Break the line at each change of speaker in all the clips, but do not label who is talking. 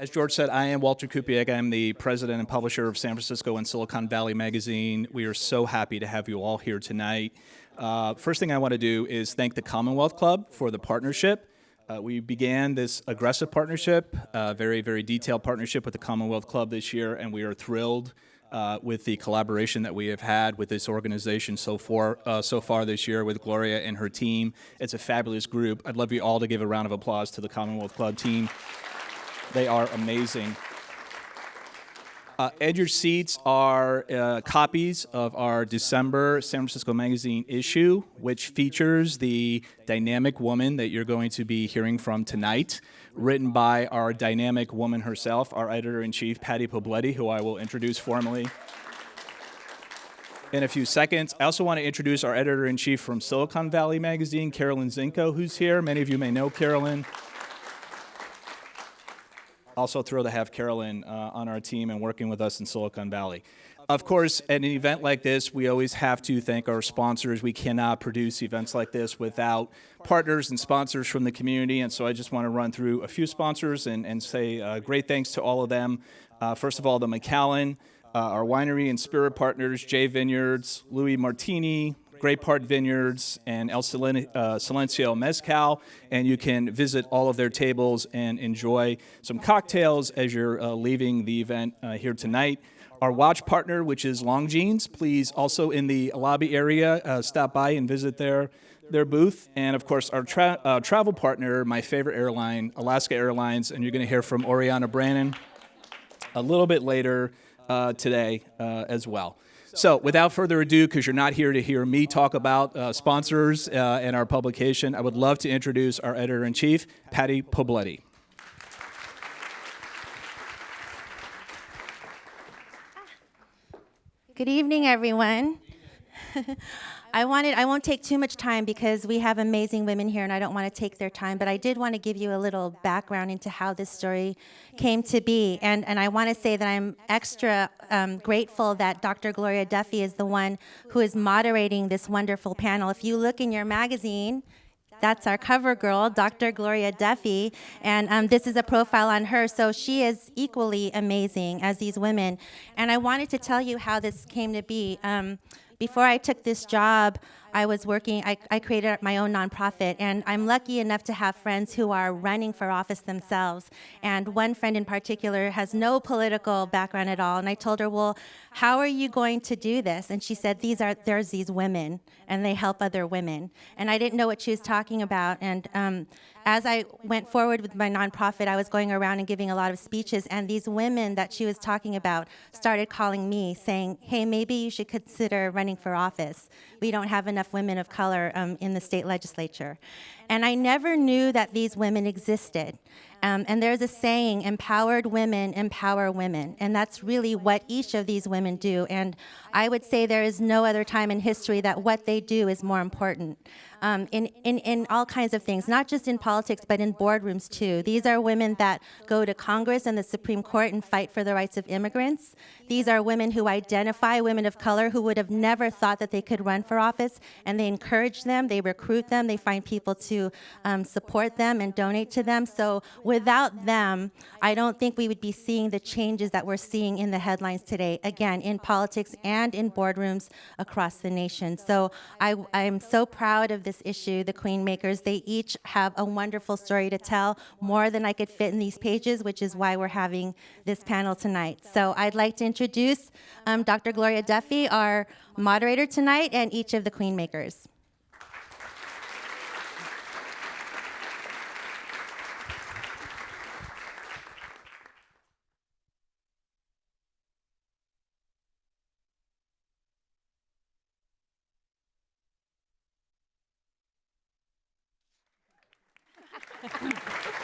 As George said, I am Walter Kupiec. I'm the president and publisher of San Francisco and Silicon Valley Magazine. We are so happy to have you all here tonight. First thing I want to do is thank the Commonwealth Club for the partnership. We began this aggressive partnership, very, very detailed partnership with the Commonwealth Club this year, and we are thrilled with the collaboration that we have had with this organization so far this year with Gloria and her team. It's a fabulous group. I'd love you all to give a round of applause to the Commonwealth Club team. They are amazing. At your seats are copies of our December San Francisco Magazine issue, which features the dynamic woman that you're going to be hearing from tonight, written by our dynamic woman herself, our editor-in-chief, Patty Poblete, who I will introduce formally in a few seconds. I also want to introduce our editor-in-chief from Silicon Valley Magazine, Carolyn Zinko, who's here. Many of you may know Carolyn. Also thrilled to have Carolyn on our team and working with us in Silicon Valley. Of course, at an event like this, we always have to thank our sponsors. We cannot produce events like this without partners and sponsors from the community, and so I just want to run through a few sponsors and say great thanks to all of them. First of all, the Macallan, our winery and spirit partners, J Vineyards, Louis Martini, Great Park Vineyards, and El Silencio Mezcal, and you can visit all of their tables and enjoy some cocktails as you're leaving the event here tonight. Our watch partner, which is Longines, please also in the lobby area, stop by and visit their booth. And of course, our travel partner, my favorite airline, Alaska Airlines, and you're going to hear from Oriana Brannan a little bit later today as well. So without further ado, because you're not here to hear me talk about sponsors and our publication, I would love to introduce our editor-in-chief, Patty Poblete.
Good evening, everyone. I won't take too much time because we have amazing women here and I don't want to take their time, but I did want to give you a little background into how this story came to be. And I want to say that I'm extra grateful that Dr. Gloria Duffy is the one who is moderating this wonderful panel. If you look in your magazine, that's our cover girl, Dr. Gloria Duffy, and this is a profile on her, so she is equally amazing as these women. And I wanted to tell you how this came to be. Before I took this job, I created my own nonprofit, and I'm lucky enough to have friends who are running for office themselves. And one friend in particular has no political background at all, and I told her, well, how are you going to do this? And she said, there's these women, and they help other women. And I didn't know what she was talking about, and as I went forward with my nonprofit, I was going around and giving a lot of speeches, and these women that she was talking about started calling me, saying, hey, maybe you should consider running for office. We don't have enough women of color in the state legislature. And I never knew that these women existed. And there's a saying, empowered women empower women. And that's really what each of these women do. And I would say there is no other time in history that what they do is more important. In all kinds of things, not just in politics, but in boardrooms too. These are women that go to Congress and the Supreme Court and fight for the rights of immigrants. These are women who identify women of color who would have never thought that they could run for office, and they encourage them, they recruit them, they find people to support them and donate to them. So without them, I don't think we would be seeing the changes that we're seeing in the headlines today, again, in politics and in boardrooms across the nation. So I'm so proud of this issue, the Queen Makers. They each have a wonderful story to tell, more than I could fit in these pages, which is why we're having this panel tonight. So I'd like to introduce Dr. Gloria Duffy, our moderator tonight, and each of the Queen Makers.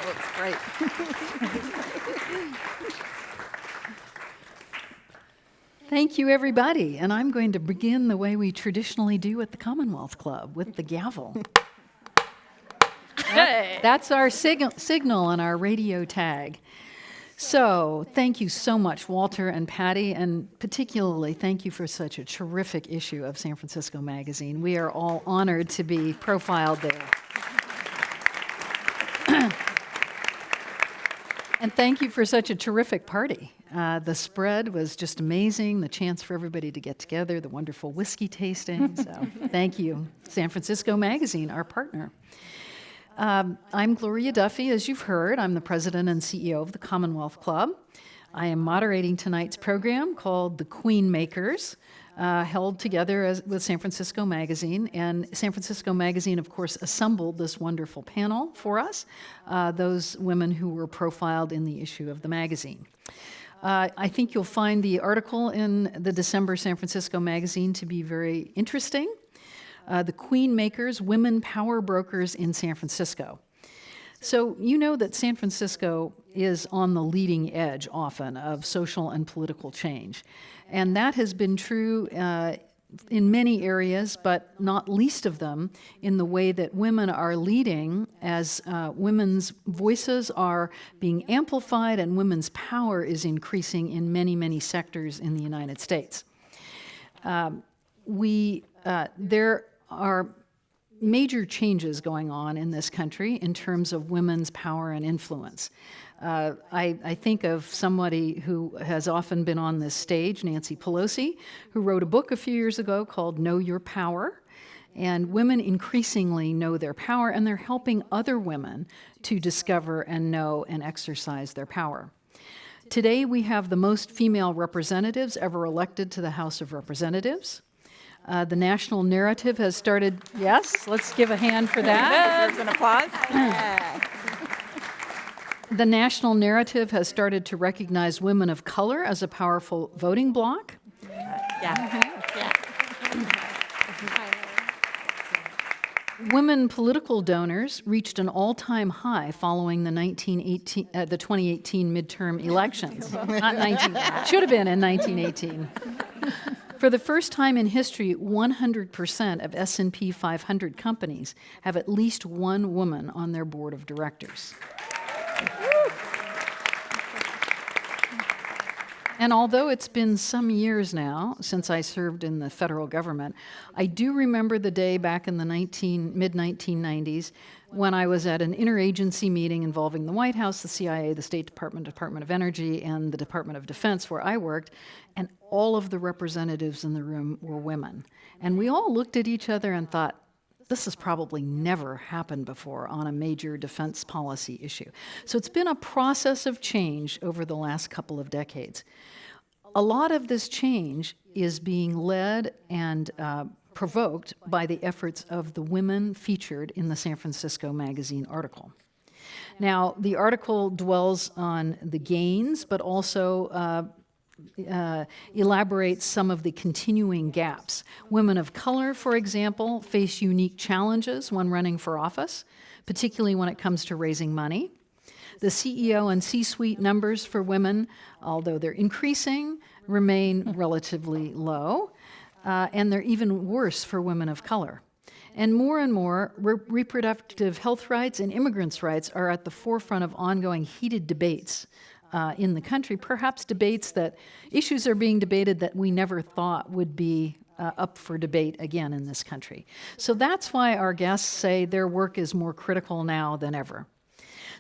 Looks great. Thank you, everybody. And I'm going to begin the way we traditionally do at the Commonwealth Club, with the gavel. That's our signal on our radio tag. So thank you so much, Walter and Patty, and particularly thank you for such a terrific issue of San Francisco Magazine. We are all honored to be profiled there. And thank you for such a terrific party. The spread was just amazing, the chance for everybody to get together, the wonderful whiskey tasting. So thank you, San Francisco Magazine, our partner. I'm Gloria Duffy, as you've heard. I'm the president and CEO of the Commonwealth Club. I am moderating tonight's program called The Queen Makers, held together with San Francisco Magazine. And San Francisco Magazine, of course, assembled this wonderful panel for us, those women who were profiled in the issue of the magazine. I think you'll find the article in the December San Francisco Magazine to be very interesting. The Queen Makers, Women Power Brokers in San Francisco. So you know that San Francisco is on the leading edge often of social and political change. And that has been true in many areas, but not least of them in the way that women are leading as women's voices are being amplified and women's power is increasing in many, many sectors in the United States. There are major changes going on in this country in terms of women's power and influence. I think of somebody who has often been on this stage, Nancy Pelosi, who wrote a book a few years ago called Know Your Power. And women increasingly know their power, and they're helping other women to discover and know and exercise their power. Today, we have the most female representatives ever elected to the House of Representatives. The national narrative has started, yes, let's give a hand for that.
Deserves an applause.
The national narrative has started to recognize women of color as a powerful voting bloc. Women political donors reached an all-time high following the 2018 midterm elections. Not 19, should have been in 1918. For the first time in history, 100% of S&P 500 companies have at least one woman on their board of directors. And although it's been some years now since I served in the federal government, I do remember the day back in the mid-1990s when I was at an interagency meeting involving the White House, the CIA, the State Department, Department of Energy, and the Department of Defense, where I worked, and all of the representatives in the room were women. And we all looked at each other and thought, this has probably never happened before on a major defense policy issue. So it's been a process of change over the last couple of decades. A lot of this change is being led and provoked by the efforts of the women featured in the San Francisco Magazine article. Now, the article dwells on the gains, but also elaborates some of the continuing gaps. Women of color, for example, face unique challenges when running for office, particularly when it comes to raising money. The CEO and C-suite numbers for women, although they're increasing, remain relatively low, and they're even worse for women of color. And more, reproductive health rights and immigrants' rights are at the forefront of ongoing heated debates in the country, perhaps issues are being debated that we never thought would be up for debate again in this country. So that's why our guests say their work is more critical now than ever.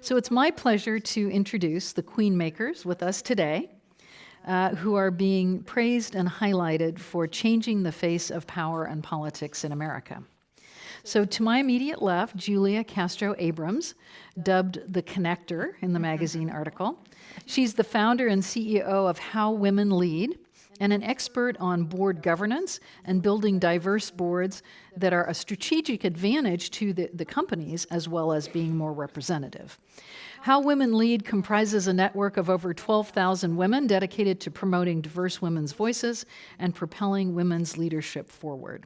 So it's my pleasure to introduce the Queen Makers with us today, who are being praised and highlighted for changing the face of power and politics in America. So to my immediate left, Julia Castro Abrams, dubbed the Connector in the magazine article. She's the founder and CEO of How Women Lead, and an expert on board governance and building diverse boards that are a strategic advantage to the companies as well as being more representative. How Women Lead comprises a network of over 12,000 women dedicated to promoting diverse women's voices and propelling women's leadership forward.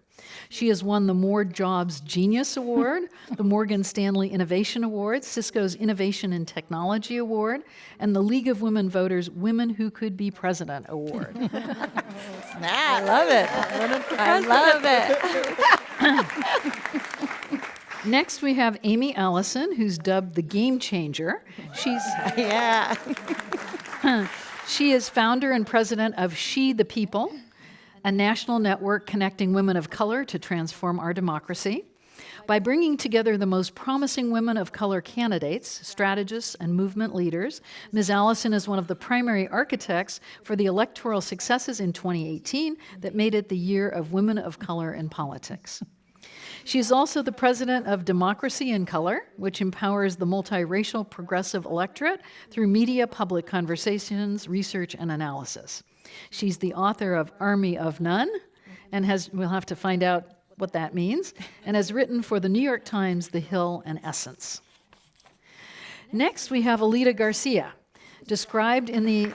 She has won the More Jobs Genius Award, the Morgan Stanley Innovation Award, Cisco's Innovation in Technology Award, and the League of Women Voters Women Who Could Be President Award.
I love it. I love it.
Next, we have Amy Allison, who's dubbed the Game Changer. She is founder and president of She the People, a national network connecting women of color to transform our democracy. By bringing together the most promising women of color candidates, strategists, and movement leaders, Ms. Allison is one of the primary architects for the electoral successes in 2018 that made it the year of women of color in politics. She is also the president of Democracy in Color, which empowers the multiracial progressive electorate through media, public conversations, research, and analysis. She's the author of Army of None, and we'll have to find out what that means, and has written for the New York Times, The Hill, and Essence. Next, we have Alida Garcia, described in the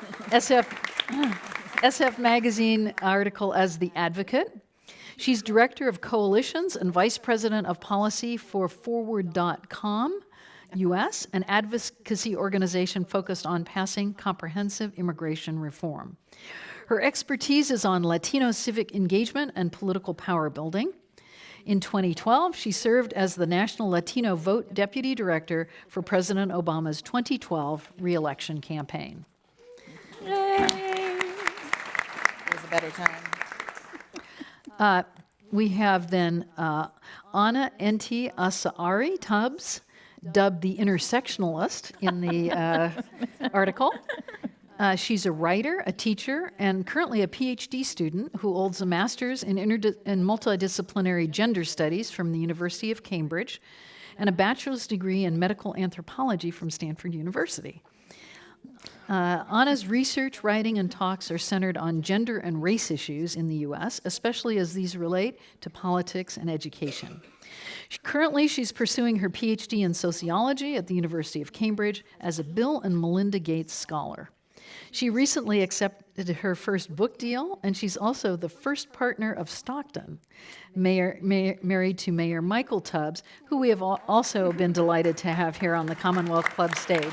SF Magazine article as the advocate. She's director of coalitions and vice president of policy for Forward.com US, an advocacy organization focused on passing comprehensive immigration reform. Her expertise is on Latino civic engagement and political power building. In 2012, she served as the National Latino Vote Deputy Director for President Obama's 2012 re-election campaign.
Yay! It was a better time.
We have then Ana Enti Asaari Tubbs, dubbed the intersectionalist in the article. She's a writer, a teacher, and currently a PhD student who holds a master's in multidisciplinary gender studies from the University of Cambridge and a bachelor's degree in medical anthropology from Stanford University. Anna's research, writing, and talks are centered on gender and race issues in the U.S., especially as these relate to politics and education. Currently, she's pursuing her PhD in sociology at the University of Cambridge as a Bill and Melinda Gates Scholar. She recently accepted her first book deal, and she's also the first partner of Stockton, married to Mayor Michael Tubbs, who we have also been delighted to have here on the Commonwealth Club stage.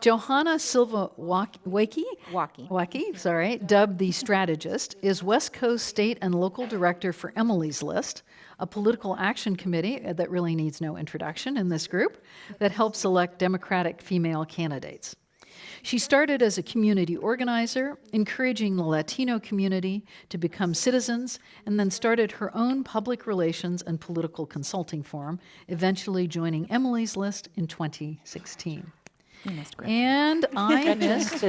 Johanna Silva Wakey, dubbed the strategist, is West Coast State and Local Director for Emily's List, a political action committee that really needs no introduction in this group that helps elect Democratic female candidates. She started as a community organizer, encouraging the Latino community to become citizens, and then started her own public relations and political consulting firm, eventually joining Emily's List in 2016. And I missed,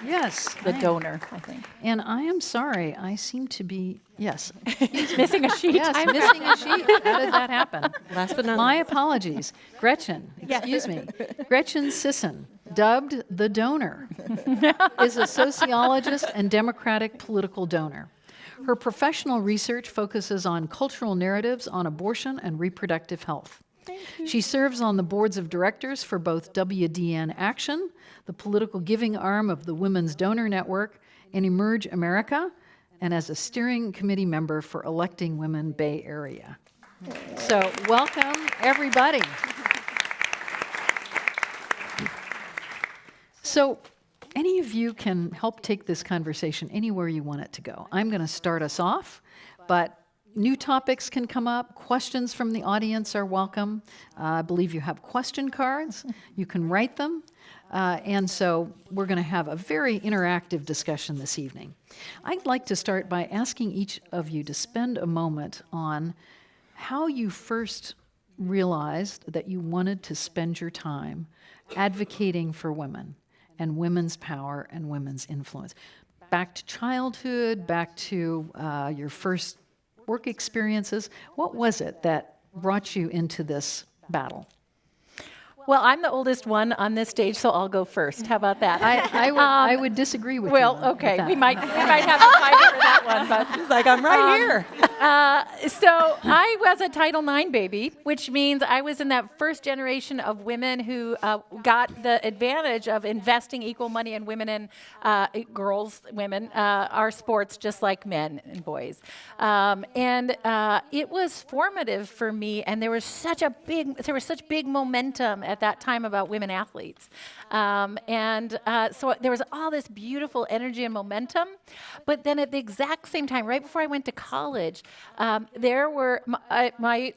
yes,
the donor, I think.
And I am sorry, I seem to be, yes.
Missing a sheet.
Yes, missing a sheet. How did that happen?
Last but not
My apologies. Gretchen, excuse me. Gretchen Sisson, dubbed the donor, is a sociologist and Democratic political donor. Her professional research focuses on cultural narratives on abortion and reproductive health. She serves on the boards of directors for both WDN Action, the political giving arm of the Women's Donor Network, and Emerge America, and as a steering committee member for Electing Women Bay Area. So welcome, everybody. So any of you can help take this conversation anywhere you want it to go. I'm going to start us off, but new topics can come up. Questions from the audience are welcome. I believe you have question cards. You can write them. And so we're going to have a very interactive discussion this evening. I'd like to start by asking each of you to spend a moment on how you first realized that you wanted to spend your time advocating for women and women's power and women's influence. Back to childhood, back to your first work experiences. What was it that brought you into this battle?
Well, I'm the oldest one on this stage, so I'll go first. How about that?
I would disagree with you.
Well, okay, we might have to fight over that one, but
It's like, I'm right here.
So I was a Title IX baby, which means I was in that first generation of women who got the advantage of investing equal money in women and women, our sports just like men and boys. And it was formative for me, and there was such big momentum at that time about women athletes. So there was all this beautiful energy and momentum, but then at the exact same time, right before I went to college, my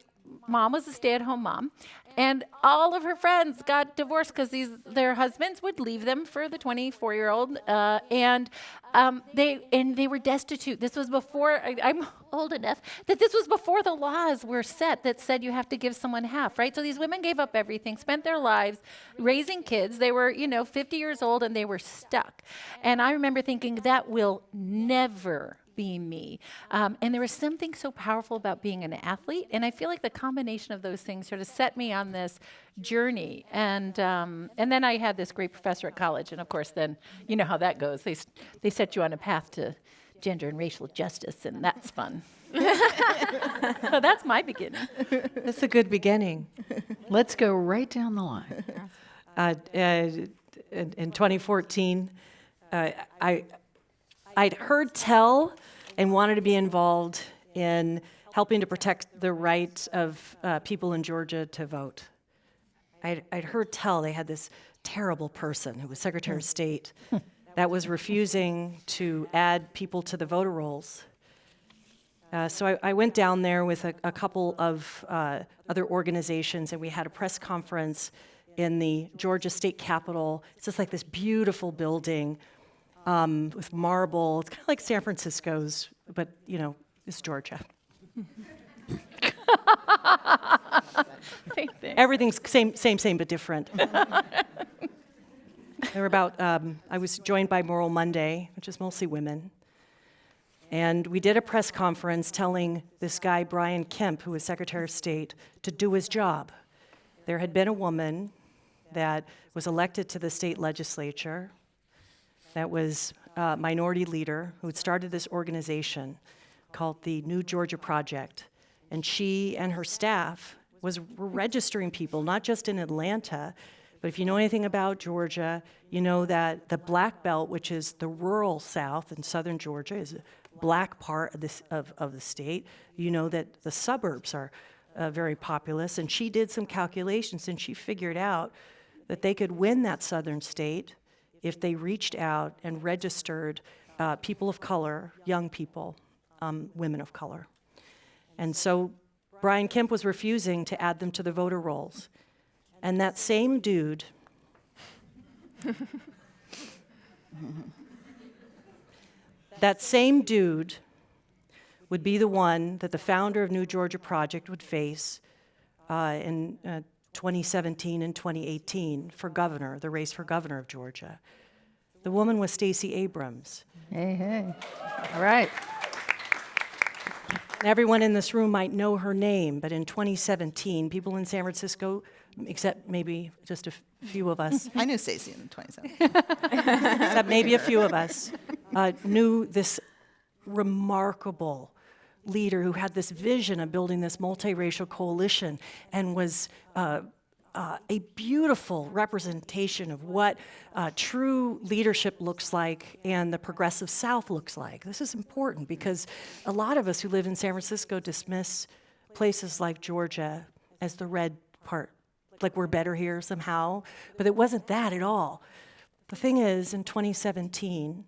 mom was a stay-at-home mom, And all of her friends got divorced because their husbands would leave them for the 24-year-old, and they were destitute. This was before I'm old enough that this was before the laws were set that said you have to give someone half, right? So these women gave up everything, spent their lives raising kids. They were, 50 years old, and they were stuck. And I remember thinking, that will never be me. And there was something so powerful about being an athlete, and I feel like the combination of those things sort of set me on this journey. And then I had this great professor at college, and of course, then you know how that goes. They set you on a path to gender and racial justice, and that's fun. So that's my beginning.
That's a good beginning.
Let's go right down the line.
In 2014, I'd heard tell and wanted to be involved in helping to protect the right of people in Georgia to vote. I'd heard tell they had this terrible person who was Secretary of State that was refusing to add people to the voter rolls. So I went down there with a couple of other organizations, and we had a press conference in the Georgia State Capitol. It's just like this beautiful building with marble. It's kind of like San Francisco's, but it's Georgia.
Same thing.
Everything's same, but different. There were about, I was joined by Moral Monday, which is mostly women. And we did a press conference telling this guy, Brian Kemp, who was Secretary of State, to do his job. There had been a woman that was elected to the state legislature that was a minority leader who had started this organization called the New Georgia Project. And she and her staff were registering people, not just in Atlanta, but if you know anything about Georgia, you know that the Black Belt, which is the rural South and southern Georgia, is a black part of the state. You know that the suburbs are very populous, and she did some calculations, and she figured out that they could win that southern state if they reached out and registered people of color, young people, women of color. And so Brian Kemp was refusing to add them to the voter rolls. And that same dude would be the one that the founder of New Georgia Project would face in 2017 and 2018 for governor, the race for governor of Georgia. The woman was Stacey Abrams.
Hey. All right.
Everyone in this room might know her name, but in 2017, people in San Francisco, except maybe just a few of us,
I knew Stacey in 27.
except maybe a few of us, knew this remarkable leader who had this vision of building this multiracial coalition and was a beautiful representation of what true leadership looks like and the progressive South looks like. This is important because a lot of us who live in San Francisco dismiss places like Georgia as the red part, like we're better here somehow, but it wasn't that at all. The thing is, in 2017,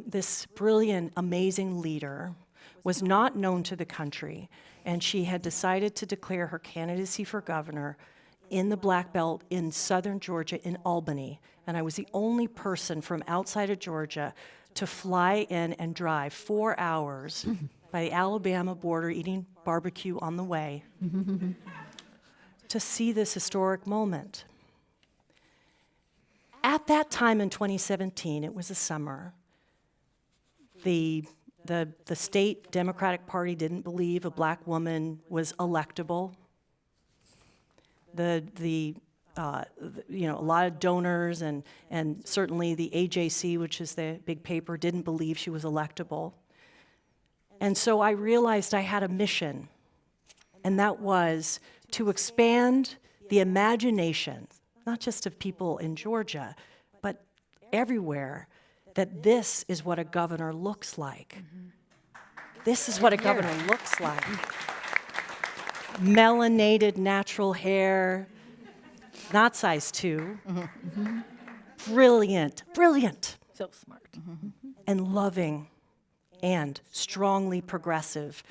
this brilliant, amazing leader was not known to the country, and she had decided to declare her candidacy for governor in the Black Belt in southern Georgia in Albany. And I was the only person from outside of Georgia to fly in and drive 4 hours by the Alabama border, eating barbecue on the way, to see this historic moment. At that time in 2017, it was the summer, the state Democratic Party didn't believe a black woman was electable. A lot of donors and certainly the AJC, which is the big paper, didn't believe she was electable. And so I realized I had a mission, and that was to expand the imagination, not just of people in Georgia, but everywhere, that this is what a governor looks like. This is what a governor looks like. Melanated natural hair, not size 2. Brilliant.
So smart.
And loving and strongly progressive.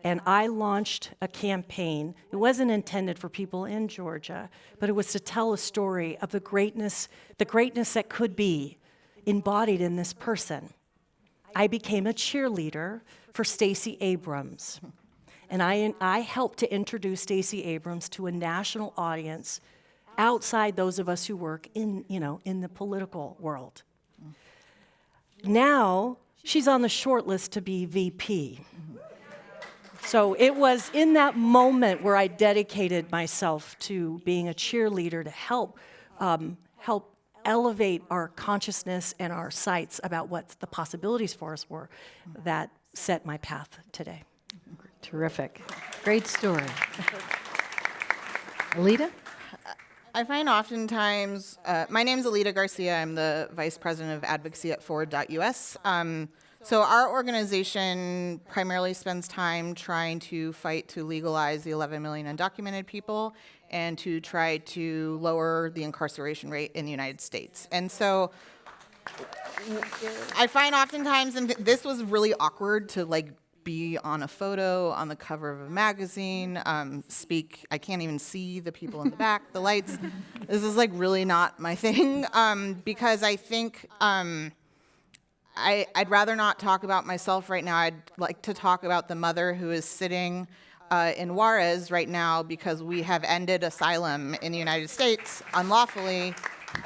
And I launched a campaign. It wasn't intended for people in Georgia, but it was to tell a story of the greatness that could be embodied in this person. I became a cheerleader for Stacey Abrams. And I helped to introduce Stacey Abrams to a national audience outside those of us who work in the political world. Now, she's on the short list to be VP. So it was in that moment where I dedicated myself to being a cheerleader to help elevate our consciousness and our sights about what the possibilities for us were that set my path today.
Terrific. Great story. Alita?
I find oftentimes, my name is Alita Garcia. I'm the Vice President of Advocacy at Forward.us. So our organization primarily spends time trying to fight to legalize the 11 million undocumented people and to try to lower the incarceration rate in the United States. And so I find oftentimes, and this was really awkward to be on a photo on the cover of a magazine, speak. I can't even see the people in the back, the lights. This is really not my thing, because I think I'd rather not talk about myself right now. I'd like to talk about the mother who is sitting in Juarez right now because we have ended asylum in the United States unlawfully.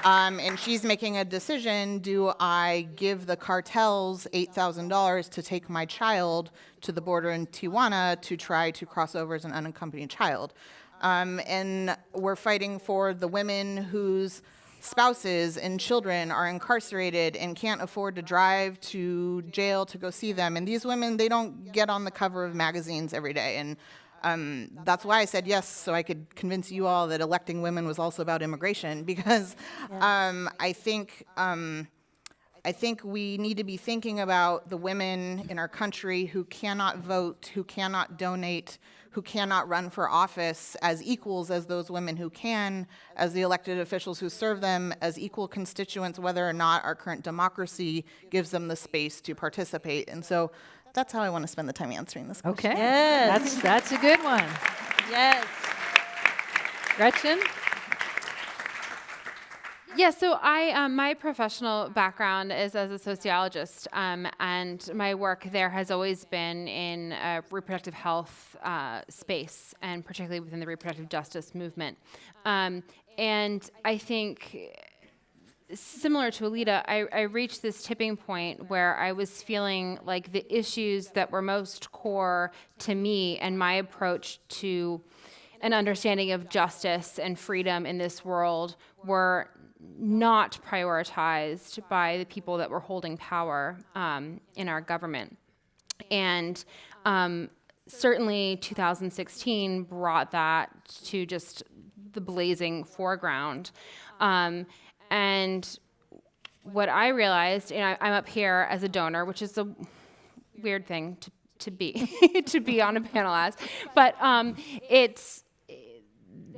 And she's making a decision, do I give the cartels $8,000 to take my child to the border in Tijuana to try to cross over as an unaccompanied child? And we're fighting for the women whose spouses and children are incarcerated and can't afford to drive to jail to go see them. And these women, they don't get on the cover of magazines every day. And that's why I said yes, so I could convince you all that electing women was also about immigration, because I think we need to be thinking about the women in our country who cannot vote, who cannot donate, who cannot run for office as equals as those women who can, as the elected officials who serve them, as equal constituents, whether or not our current democracy gives them the space to participate. And so that's how I want to spend the time answering this question.
Okay.
Yes.
That's a good one.
Yes.
Gretchen?
Yeah, so my professional background is as a sociologist, and my work there has always been in reproductive health space, and particularly within the reproductive justice movement. And I think, similar to Alita, I reached this tipping point where I was feeling like the issues that were most core to me and my approach to an understanding of justice and freedom in this world were not prioritized by the people that were holding power in our government. And certainly 2016 brought that to just the blazing foreground. And what I realized, and I'm up here as a donor, which is a weird thing to be to be on a panel as, but it's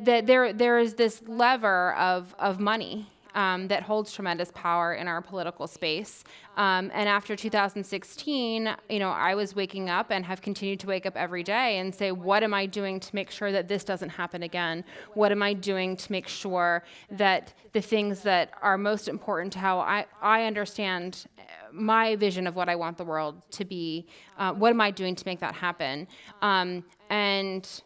that there is this lever of money that holds tremendous power in our political space. And after 2016, I was waking up and have continued to wake up every day and say, what am I doing to make sure that this doesn't happen again? What am I doing to make sure that the things that are most important to how I understand my vision of what I want the world to be, what am I doing to make that happen? And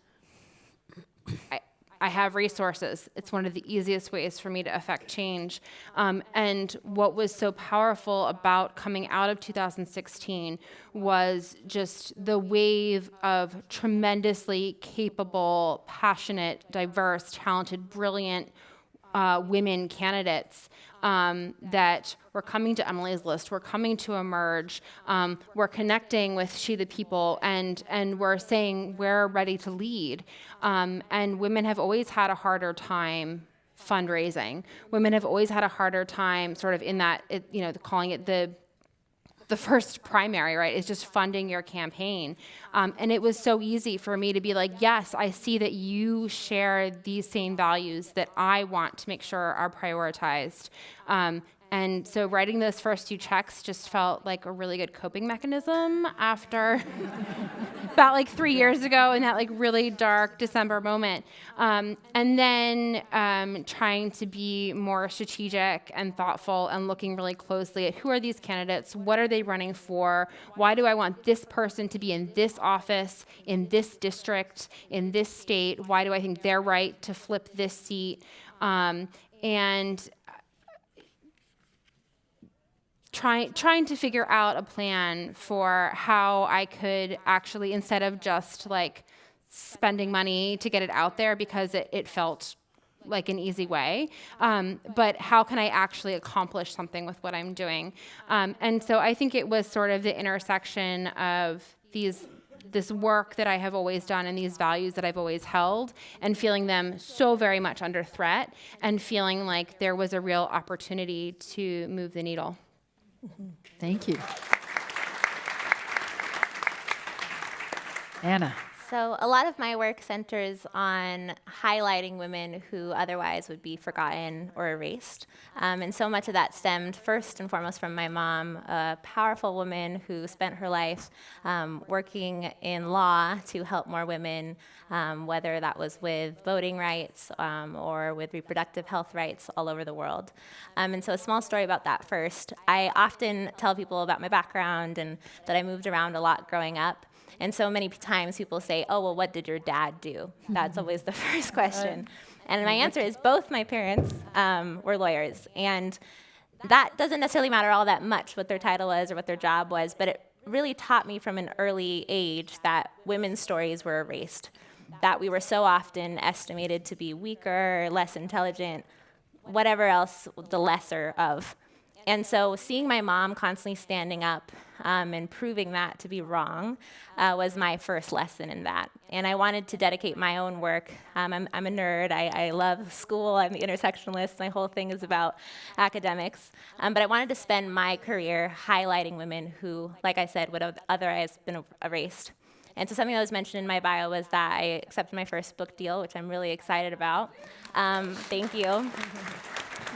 I have resources. It's one of the easiest ways for me to affect change. And what was so powerful about coming out of 2016 was just the wave of tremendously capable, passionate, diverse, talented, brilliant women candidates that were coming to Emily's List, were coming to Emerge, were connecting with She the People, and were saying we're ready to lead. And women have always had a harder time fundraising. Women have always had a harder time sort of in that, calling it the first primary, right, is just funding your campaign. And it was so easy for me to be like, yes, I see that you share these same values that I want to make sure are prioritized. And so writing those first 2 checks just felt like a really good coping mechanism after about like 3 years ago in that like really dark December moment. And then trying to be more strategic and thoughtful and looking really closely at who are these candidates, what are they running for, why do I want this person to be in this office, in this district, in this state, why do I think they're right to flip this seat, and trying to figure out a plan for how I could actually, instead of just like spending money to get it out there because it felt like an easy way, but how can I actually accomplish something with what I'm doing? And so I think it was sort of the intersection of this work that I have always done and these values that I've always held, and feeling them so very much under threat, and feeling like there was a real opportunity to move the needle.
Thank you. Anna.
So a lot of my work centers on highlighting women who otherwise would be forgotten or erased. And so much of that stemmed first and foremost from my mom, a powerful woman who spent her life working in law to help more women, whether that was with voting rights or with reproductive health rights all over the world. And so a small story about that first. I often tell people about my background and that I moved around a lot growing up. And so many times people say, oh, well, what did your dad do? That's always the first question. And my answer is both my parents were lawyers. And that doesn't necessarily matter all that much what their title was or what their job was, but it really taught me from an early age that women's stories were erased, that we were so often estimated to be weaker, less intelligent, whatever else, the lesser of. And so seeing my mom constantly standing up and proving that to be wrong was my first lesson in that. And I wanted to dedicate my own work. I'm a nerd. I love school. I'm the intersectionalist. My whole thing is about academics. But I wanted to spend my career highlighting women who, like I said, would have otherwise been erased. And so something that was mentioned in my bio was that I accepted my first book deal, which I'm really excited about. Thank you.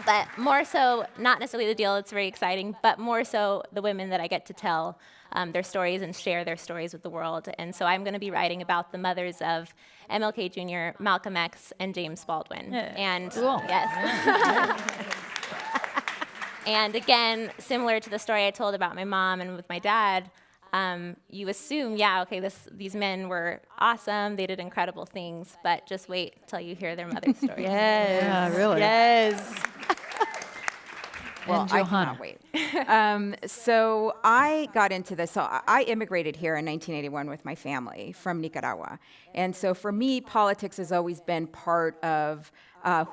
But more so, not necessarily the deal, it's very exciting, but more so the women that I get to tell their stories and share their stories with the world. And so I'm going to be writing about the mothers of MLK Jr., Malcolm X, and James Baldwin.
Yeah.
And
cool.
Yes. And again, similar to the story I told about my mom and with my dad, you assume, yeah, okay, these men were awesome, they did incredible things, but just wait till you hear their mother's story.
Yes.
Yeah, really.
Yes.
Well,
And
I
Johanna.
cannot wait. So I got into this. So I immigrated here in 1981 with my family from Nicaragua. And so for me, politics has always been part of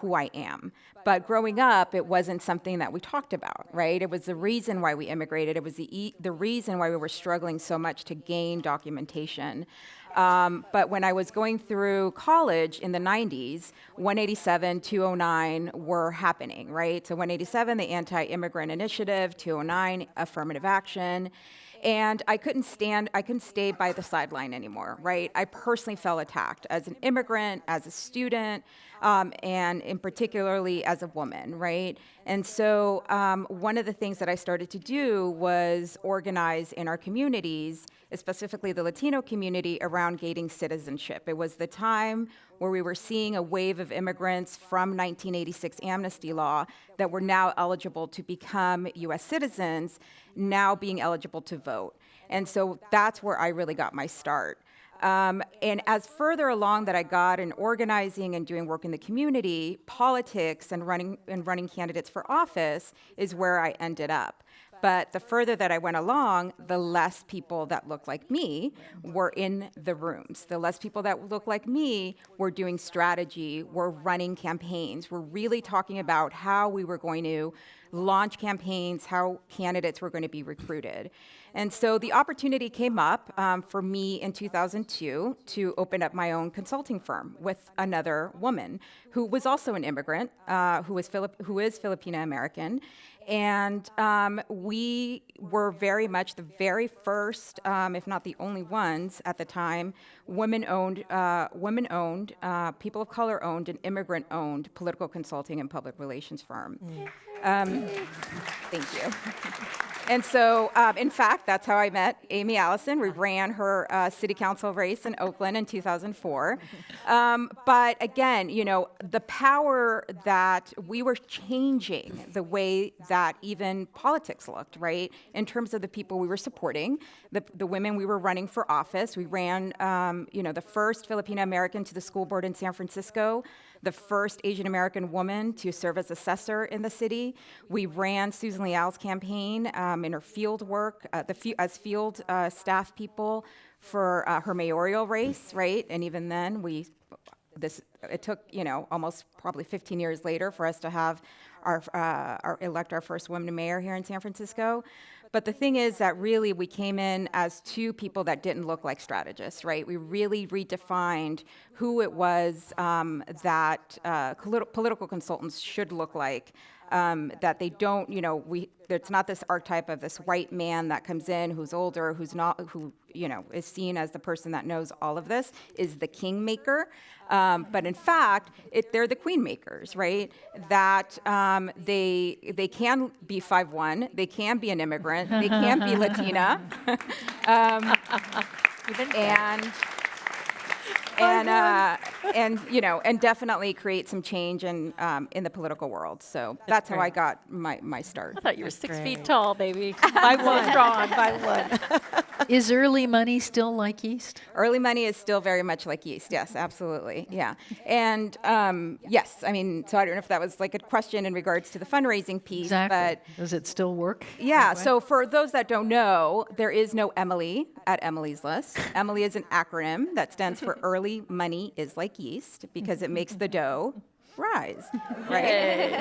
who I am. But growing up, it wasn't something that we talked about, right? It was the reason why we immigrated. It was the reason why we were struggling so much to gain documentation. But when I was going through college in the 90s, 187, 209 were happening, right? So 187, the Anti-Immigrant Initiative, 209, affirmative action. And I couldn't stay by the sideline anymore, right? I personally felt attacked as an immigrant, as a student, and in particularly as a woman, right? And so one of the things that I started to do was organize in our communities, specifically the Latino community, around gaining citizenship. It was the time where we were seeing a wave of immigrants from 1986 amnesty law that were now eligible to become US citizens, now being eligible to vote. And so that's where I really got my start. And as further along that I got in organizing and doing work in the community, politics and running candidates for office is where I ended up. But the further that I went along, the less people that looked like me were in the rooms. The less people that looked like me were doing strategy, were running campaigns, were really talking about how we were going to launch campaigns, how candidates were going to be recruited. And so the opportunity came up for me in 2002 to open up my own consulting firm with another woman who was also an immigrant, who is Filipino American. And we were very much the very first, if not the only ones at the time, women-owned, people of color-owned, and immigrant-owned political consulting and public relations firm. Thank you. And so, in fact, that's how I met Amy Allison. We ran her city council race in Oakland in 2004. But again, you know, the power that we were changing the way that even politics looked, right? In terms of the people we were supporting, the women we were running for office. We ran, you know, the first Filipino American to the school board in San Francisco, the first Asian American woman to serve as assessor in the city. We ran Susan Leal's campaign in her field work, as field staff people for her mayoral race, right? And even then, it took, you know, almost probably 15 years later for us to have elect our first woman mayor here in San Francisco. But the thing is that really we came in as two people that didn't look like strategists, right? We really redefined who it was that political consultants should look like. That they don't, you know, it's not this archetype of this white man that comes in who's older, who, you know, is seen as the person that knows all of this, is the kingmaker. But in fact, they're the queen makers, right? That they can be 5'1", they can be an immigrant, they can be Latina, and you know, and definitely create some change in the political world. So that's how I got my start.
I thought you were 6 feet tall, baby. By one. Strong, by one.
Is early money still like yeast?
Early money is still very much like yeast. Yes, absolutely. Yeah. And yes, I mean, so I don't know if that was like a question in regards to the fundraising piece,
Exactly.
but
Does it still work?
yeah, so for those that don't know, there is no Emily at Emily's List. Emily is an acronym that stands for Early Money is Like Yeast, because it makes the dough rise, right?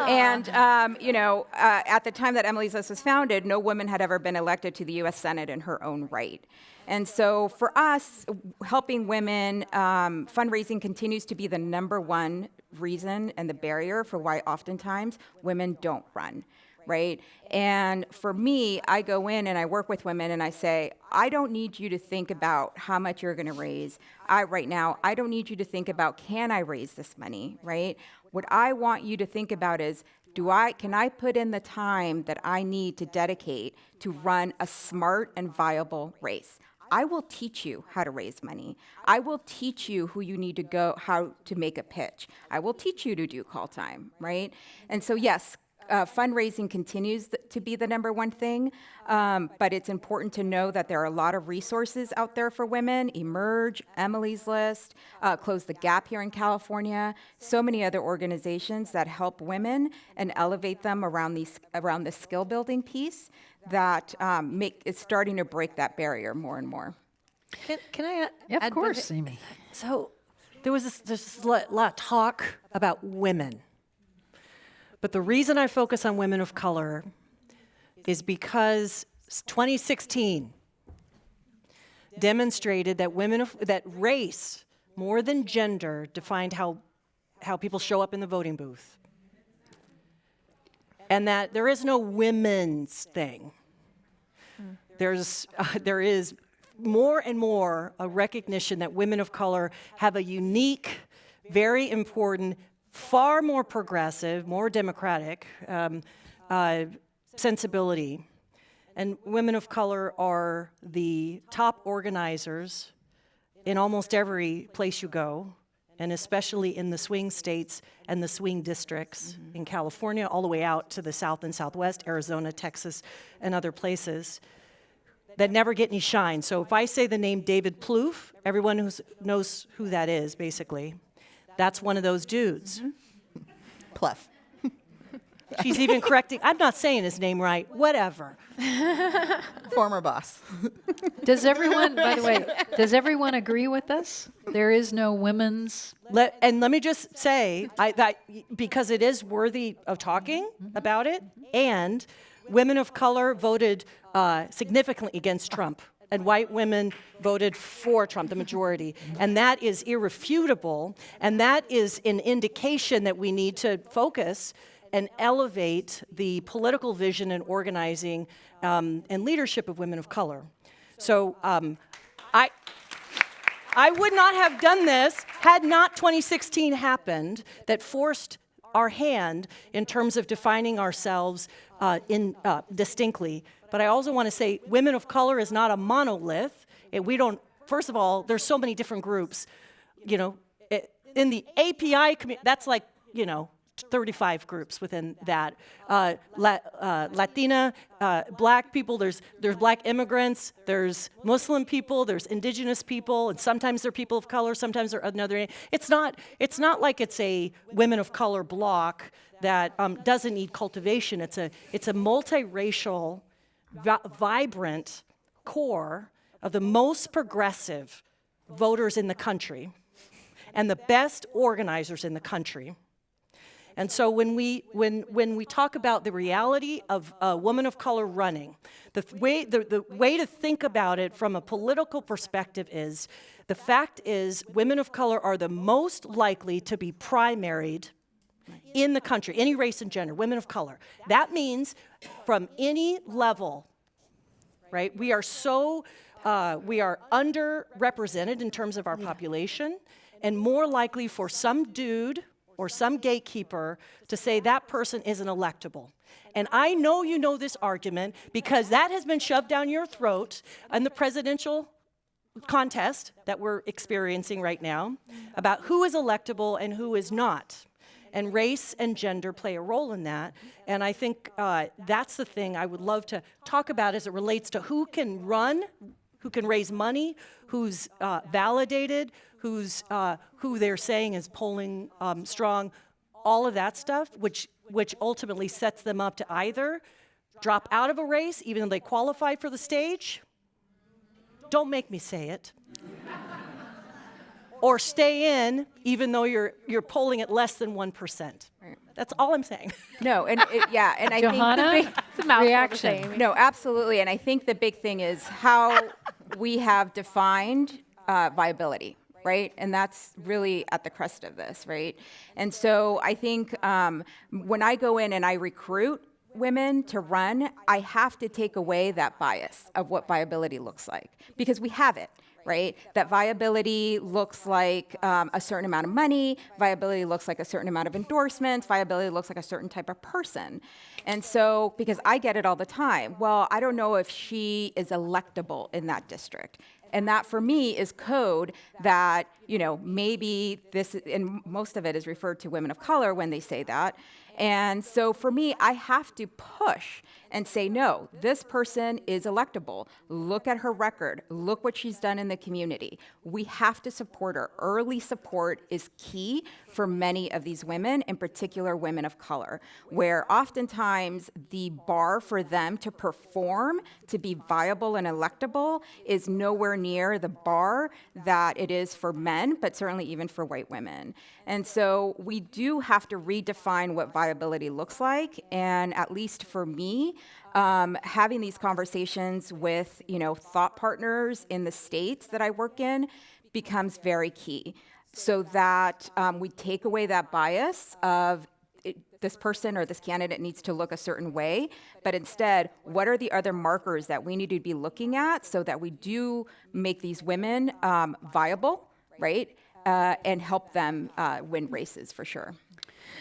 And, you know, at the time that Emily's List was founded, no woman had ever been elected to the U.S. Senate in her own right. And so for us, helping women, fundraising continues to be the #1 reason and the barrier for why oftentimes women don't run. Right? And for me, I go in and I work with women and I say, I don't need you to think about how much you're going to raise. Right now, I don't need you to think about, can I raise this money, right? What I want you to think about is, can I put in the time that I need to dedicate to run a smart and viable race? I will teach you how to raise money. I will teach you who you need to go, how to make a pitch. I will teach you to do call time, right? And so yes, fundraising continues to be the #1 thing, but it's important to know that there are a lot of resources out there for women. Emerge, Emily's List, Close the Gap here in California, so many other organizations that help women and elevate them around the skill building piece that it's starting to break that barrier more and more.
Can I add?
Yeah, of course, Amy.
So there's a lot of talk about women. But the reason I focus on women of color is because 2016 demonstrated that that race, more than gender, defined how people show up in the voting booth. And that there is no women's thing. There is more and more a recognition that women of color have a unique, very important, far more progressive, more democratic sensibility. And women of color are the top organizers in almost every place you go, and especially in the swing states and the swing districts in California, all the way out to the South and Southwest, Arizona, Texas, and other places that never get any shine. So if I say the name David Plouffe, everyone knows who that is, basically. That's one of those dudes.
Pluff.
She's even correcting. I'm not saying his name right. Whatever.
Former boss.
Does everyone, by the way, does everyone agree with us? There is no women's.
Let me just say that because it is worthy of talking about it, and women of color voted significantly against Trump, and white women voted for Trump, the majority. And that is irrefutable, and that is an indication that we need to focus and elevate the political vision and organizing and leadership of women of color. So I would not have done this had not 2016 happened that forced our hand in terms of defining ourselves distinctly. But I also want to say women of color is not a monolith. We don't, first of all, there's so many different groups. You know, in the API community, that's like, 35 groups within that. Latina, black people, there's black immigrants, there's Muslim people, there's indigenous people, and sometimes they're people of color, sometimes they're another. It's not like it's a women of color block that doesn't need cultivation. It's a multiracial, vibrant core of the most progressive voters in the country and the best organizers in the country. And so when we talk about the reality of a woman of color running, the way to think about it from a political perspective is, the fact is women of color are the most likely to be primaried in the country, any race and gender, women of color. That means from any level, right? We are underrepresented in terms of our population, and more likely for some dude or some gatekeeper to say that person isn't electable. And I know you know this argument because that has been shoved down your throat in the presidential contest that we're experiencing right now about who is electable and who is not. And race and gender play a role in that. And I think that's the thing I would love to talk about as it relates to who can run, who can raise money, who's validated, who they're saying is polling strong, all of that stuff, which ultimately sets them up to either drop out of a race, even though they qualify for the stage. Don't make me say it. Or stay in, even though you're polling at less than 1%. That's all I'm saying.
No, and I
Johanna,
think
It's a mouthful to
reaction.
say, Amy.
no, absolutely, and I think the big thing is how we have defined viability, right? And that's really at the crest of this, right? And so I think when I go in and I recruit women to run, I have to take away that bias of what viability looks like, because we have it. Right? That viability looks like a certain amount of money, viability looks like a certain amount of endorsements, viability looks like a certain type of person. And so, because I get it all the time, well, I don't know if she is electable in that district. And that for me is code that, maybe this, and most of it is referred to women of color when they say that. And so for me, I have to push and say, no, this person is electable. Look at her record. Look what she's done in the community. We have to support her. Early support is key for many of these women, in particular women of color, where oftentimes the bar for them to perform, to be viable and electable, is nowhere near the bar that it is for men, but certainly even for white women. And so we do have to redefine what viability looks like, and at least for me, having these conversations with thought partners in the states that I work in becomes very key, so that we take away that bias of this person or this candidate needs to look a certain way, but instead, what are the other markers that we need to be looking at so that we do make these women viable, right, and help them win races for sure.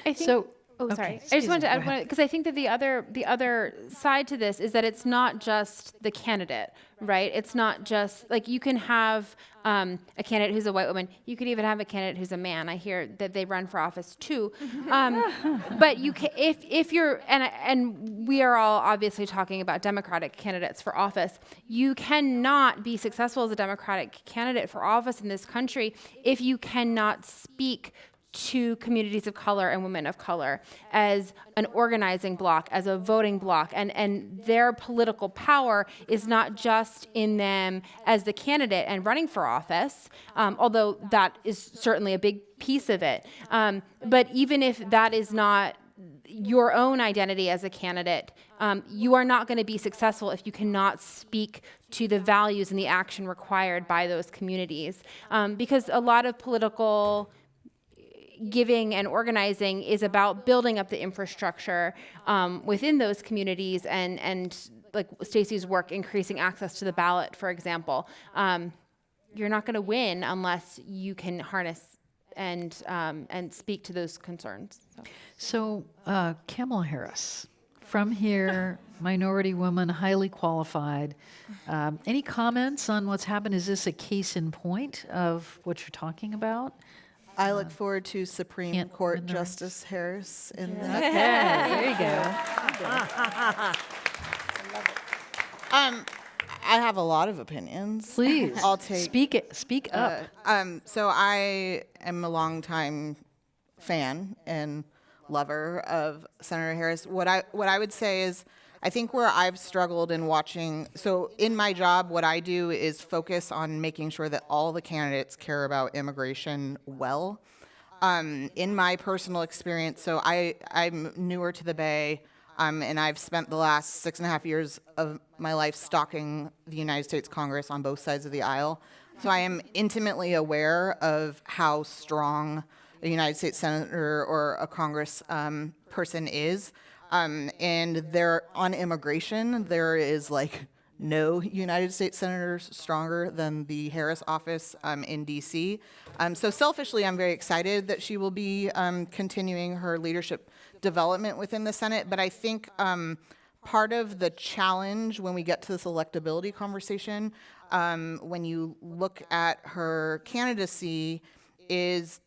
I think,
So,
sorry. I just wanted to add because I think that the other side to this is that it's not just the candidate, right? It's not just like you can have a candidate who's a white woman. You could even have a candidate who's a man. I hear that they run for office too. But you can, if you're and we are all obviously talking about Democratic candidates for office. You cannot be successful as a Democratic candidate for office in this country if you cannot speak to communities of color and women of color as an organizing bloc, as a voting bloc, and their political power is not just in them as the candidate and running for office, although that is certainly a big piece of it. But even if that is not your own identity as a candidate, you are not going to be successful if you cannot speak to the values and the action required by those communities. Because a lot of political giving and organizing is about building up the infrastructure within those communities and like Stacey's work, increasing access to the ballot, for example. you're not going to win unless you can harness and speak to those concerns.
So, Kamala Harris, from here, minority woman, highly qualified. Any comments on what's happened? Is this a case in point of what you're talking about?
I look forward to Supreme
can't
Court
win the race.
Justice Harris in the
There you go.
I have a lot of opinions.
Please,
I'll take.
speak up.
So I am a longtime fan and lover of Senator Harris. What I would say is, I think where I've struggled in watching. So in my job, what I do is focus on making sure that all the candidates care about immigration well. In my personal experience, so I'm newer to the Bay. And I've spent the last 6.5 years of my life stalking the United States Congress on both sides of the aisle. So I am intimately aware of how strong a United States senator or a Congress person is. And there, on immigration, there is like no United States senators stronger than the Harris office in D.C. So selfishly, I'm very excited that she will be continuing her leadership development within the Senate. But I think part of the challenge when we get to this electability conversation, when you look at her candidacy, is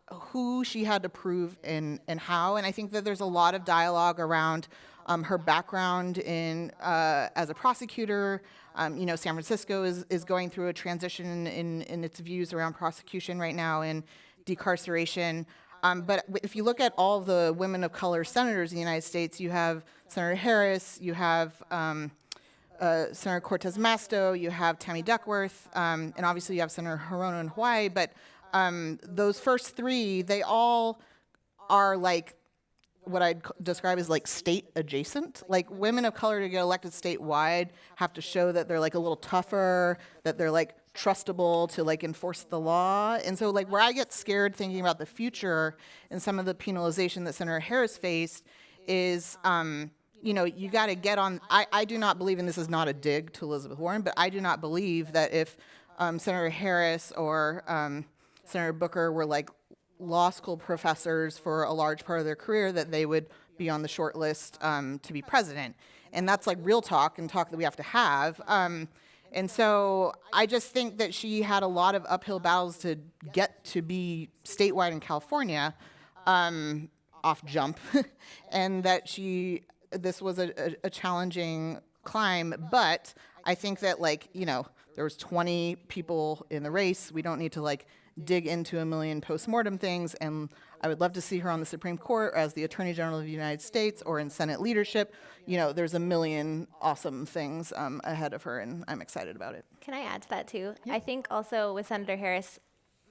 who she had to prove and how. And I think that there's a lot of dialogue around her background in as a prosecutor. San Francisco is going through a transition in its views around prosecution right now and decarceration. But if you look at all of the women of color senators in the United States, you have Senator Harris, you have Senator Cortez Masto, you have Tammy Duckworth, and obviously you have Senator Hirono in Hawaii. But those first three, they all are like what I'd describe as like state adjacent. Like women of color to get elected statewide have to show that they're like a little tougher, that they're like trustable to like enforce the law. And so like where I get scared thinking about the future and some of the penalization that Senator Harris faced is, you got to get on. I do not believe, and this is not a dig to Elizabeth Warren, but I do not believe that if Senator Harris or Senator Booker were like law school professors for a large part of their career, that they would be on the short list to be president. And that's like real talk and talk that we have to have. And so I just think that she had a lot of uphill battles to get to be statewide in California off jump, and that this was a challenging climb. But I think that there was 20 people in the race. We don't need to dig into a million postmortem things, and I would love to see her on the Supreme Court as the Attorney General of the United States or in Senate leadership. There's a million awesome things ahead of her, and I'm excited about it.
Can I add to that too? I think also with Senator Harris,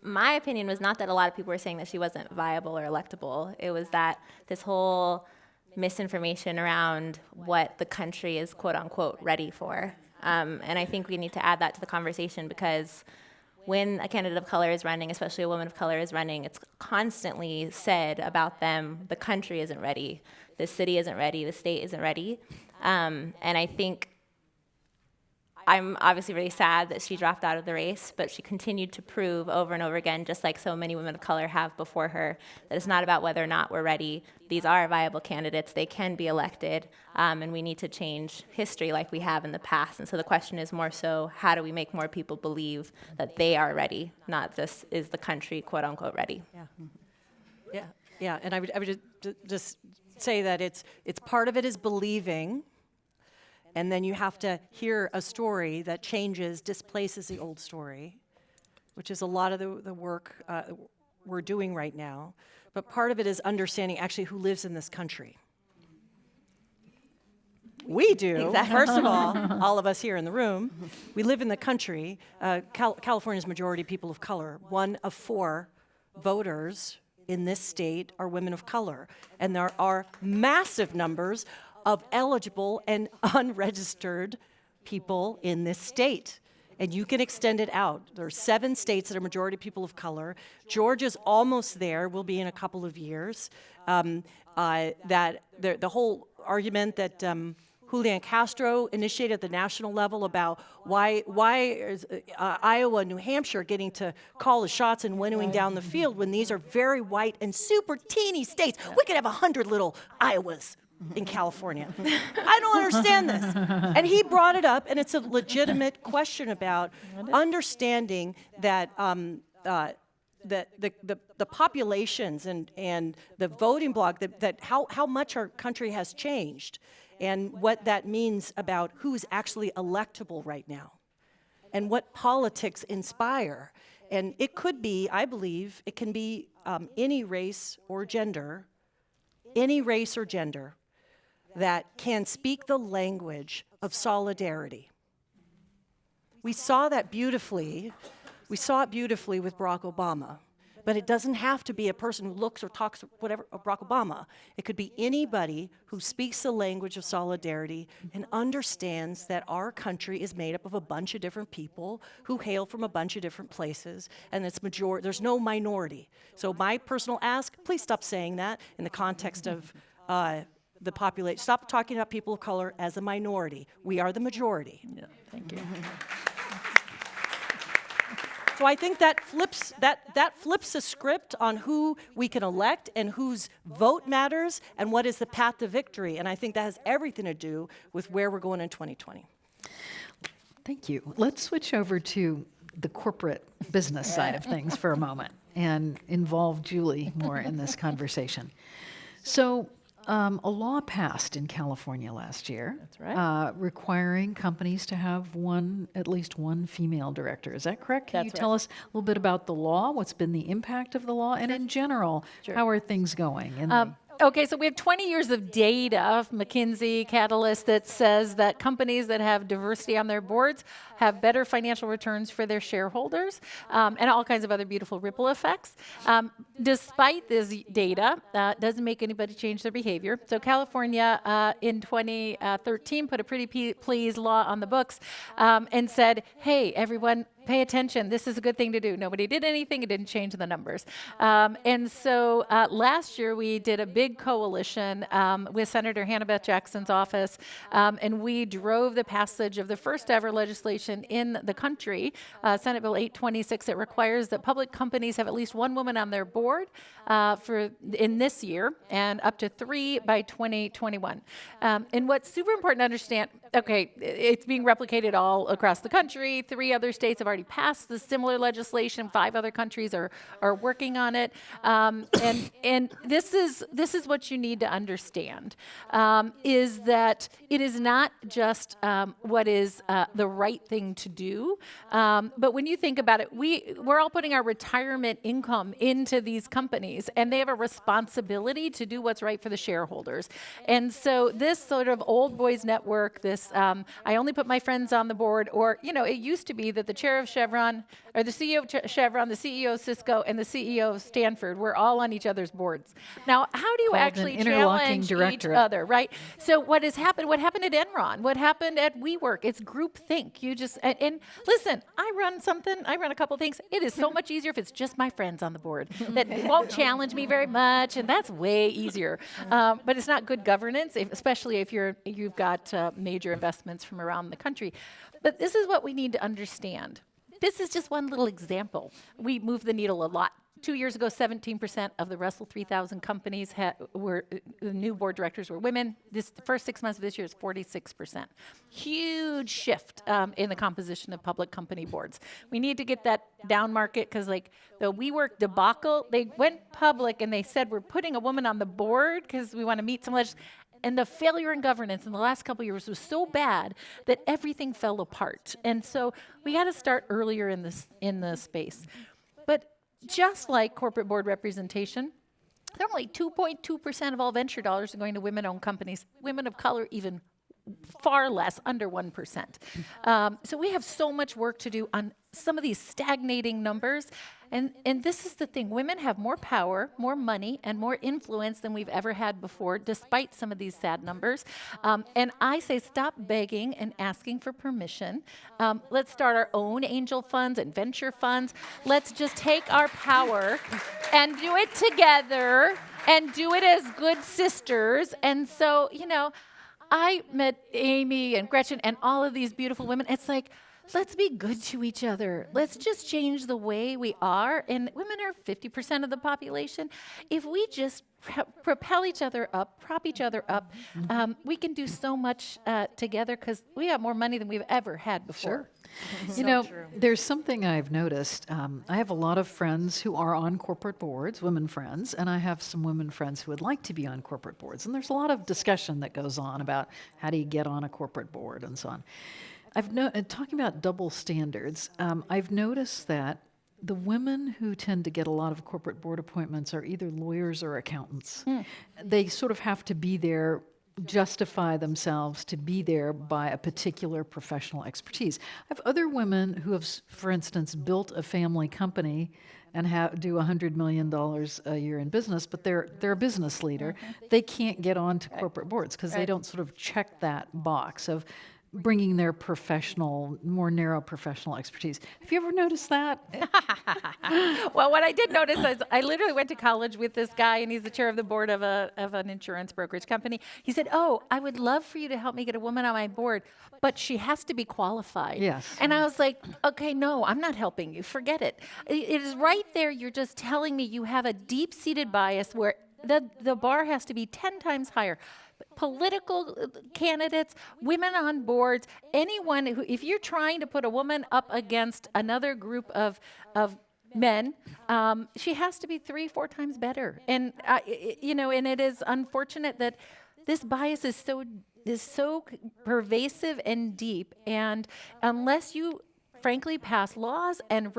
my opinion was not that a lot of people were saying that she wasn't viable or electable. It was that this whole misinformation around what the country is quote unquote ready for. And I think we need to add that to the conversation, because when a candidate of color is running, especially a woman of color is running, it's constantly said about them, the country isn't ready, the city isn't ready, the state isn't ready. And I think I'm obviously really sad that she dropped out of the race, but she continued to prove over and over again, just like so many women of color have before her, that it's not about whether or not we're ready. These are viable candidates. They can be elected, and we need to change history like we have in the past. And so the question is more so, how do we make more people believe that they are ready, not just is the country quote unquote ready?
Yeah. And I would just say that it's part of it is believing. And then you have to hear a story that changes, displaces the old story, which is a lot of the work we're doing right now. But part of it is understanding actually who lives in this country. We do.
Exactly.
First of all of us here in the room, we live in the country. California's majority people of color. 1 of 4 voters in this state are women of color. And there are massive numbers of eligible and unregistered people in this state. And you can extend it out. There are 7 states that are majority people of color. Georgia's almost there, will be in a couple of years. That the whole argument that Julian Castro initiated at the national level about why is Iowa and New Hampshire getting to call the shots and winnowing down the field when these are very white and super teeny states. We could have 100 little Iowas in California. I don't understand this. And he brought it up, and it's a legitimate question about understanding that the populations and the voting bloc, that how much our country has changed, and what that means about who's actually electable right now, and what politics inspire. And it could be, I believe, it can be any race or gender that can speak the language of solidarity. We saw that beautifully. We saw it beautifully with Barack Obama. But it doesn't have to be a person who looks or talks whatever of Barack Obama. It could be anybody who speaks the language of solidarity and understands that our country is made up of a bunch of different people who hail from a bunch of different places, and there's no minority. So my personal ask, please stop saying that in the context of the population. Stop talking about people of color as a minority. We are the majority.
Yeah, thank you.
So I think that flips the script on who we can elect and whose vote matters and what is the path to victory. And I think that has everything to do with where we're going in 2020.
Thank you. Let's switch over to the corporate business side of things for a moment and involve Julie more in this conversation. So a law passed in California last year.
That's right.
Requiring companies to have at least one female director. Is that correct? Can you
That's
tell
right.
us a little bit about the law? What's been the impact of the law? And in general, how are things going?
Okay, so we have 20 years of data, McKinsey, Catalyst, that says that companies that have diversity on their boards have better financial returns for their shareholders, and all kinds of other beautiful ripple effects. Despite this data, doesn't make anybody change their behavior. So California in 2013 put a pretty please law on the books and said, hey, everyone, pay attention. This is a good thing to do. Nobody did anything. It didn't change the numbers. And so last year we did a big coalition with Senator Hannah Beth Jackson's office, and we drove the passage of the first ever legislation in the country, Senate Bill 826. It requires that public companies have at least one woman on their board in this year, and up to 3 by 2021. And what's super important to understand, okay, it's being replicated all across the country. 3 other states have already passed the similar legislation. 5 other countries are working on it. And this is what you need to understand, is that it is not just what is the right thing to do, but when you think about it, we're all putting our retirement income into these companies, and they have a responsibility to do what's right for the shareholders. And so this sort of old boys network, this I only put my friends on the board, or it used to be that the chair of Chevron, or the CEO of Chevron, the CEO of Cisco, and the CEO of Stanford were all on each other's boards. Now, how do you
Called an
actually
interlocking
challenge each
directorate.
other, right? So what happened at Enron? What happened at WeWork? It's groupthink. You just, and listen, I run a couple things. It is so much easier if it's just my friends on the board that won't challenge me very much, and that's way easier. But it's not good governance, especially if you've got major investments from around the country. But this is what we need to understand. This is just one little example. We move the needle a lot. 2 years ago, 17% of the Russell 3000 companies the new board directors were women. The first 6 months of this year is 46%. Huge shift in the composition of public company boards. We need to get that down market, because like the WeWork debacle, they went public and they said, we're putting a woman on the board because we want to meet some legislation. And the failure in governance in the last couple of years was so bad that everything fell apart. And so we got to start earlier in the space. But just like corporate board representation, they're only 2.2% of all venture dollars are going to women-owned companies. Women of color, even far less, under 1%. So we have so much work to do on some of these stagnating numbers. And this is the thing. Women have more power, more money, and more influence than we've ever had before, despite some of these sad numbers. And I say stop begging and asking for permission. Let's start our own angel funds and venture funds. Let's just take our power and do it together and do it as good sisters. And so, I met Amy and Gretchen and all of these beautiful women. It's like, let's be good to each other. Let's just change the way we are. And women are 50% of the population. If we just propel each other up, prop each other up, we can do so much together because we have more money than we've ever had before.
You know, there's something I've noticed. I have a lot of friends who are on corporate boards, women friends, and I have some women friends who would like to be on corporate boards. And there's a lot of discussion that goes on about how do you get on a corporate board and so on. Talking about double standards, I've noticed that the women who tend to get a lot of corporate board appointments are either lawyers or accountants. They sort of have to be there, justify themselves to be there by a particular professional expertise. I have other women who have, for instance, built a family company and do $100 million a year in business, but they're a business leader. They can't get onto corporate boards because they don't sort of check that box of bringing their more narrow professional expertise. Have you ever noticed that?
Well, what I did notice is I literally went to college with this guy, and he's the chair of the board of an insurance brokerage company. He said, "Oh, I would love for you to help me get a woman on my board, but she has to be qualified."
Yes.
And I was like, "Okay, no, I'm not helping you. Forget it." It is right there. You're just telling me you have a deep-seated bias where the bar has to be 10 times higher. Political candidates, women on boards, anyone who, if you're trying to put a woman up against another group of men, she has to be 3-4 times better. And and it is unfortunate that this bias is so pervasive and deep. And unless you frankly pass laws and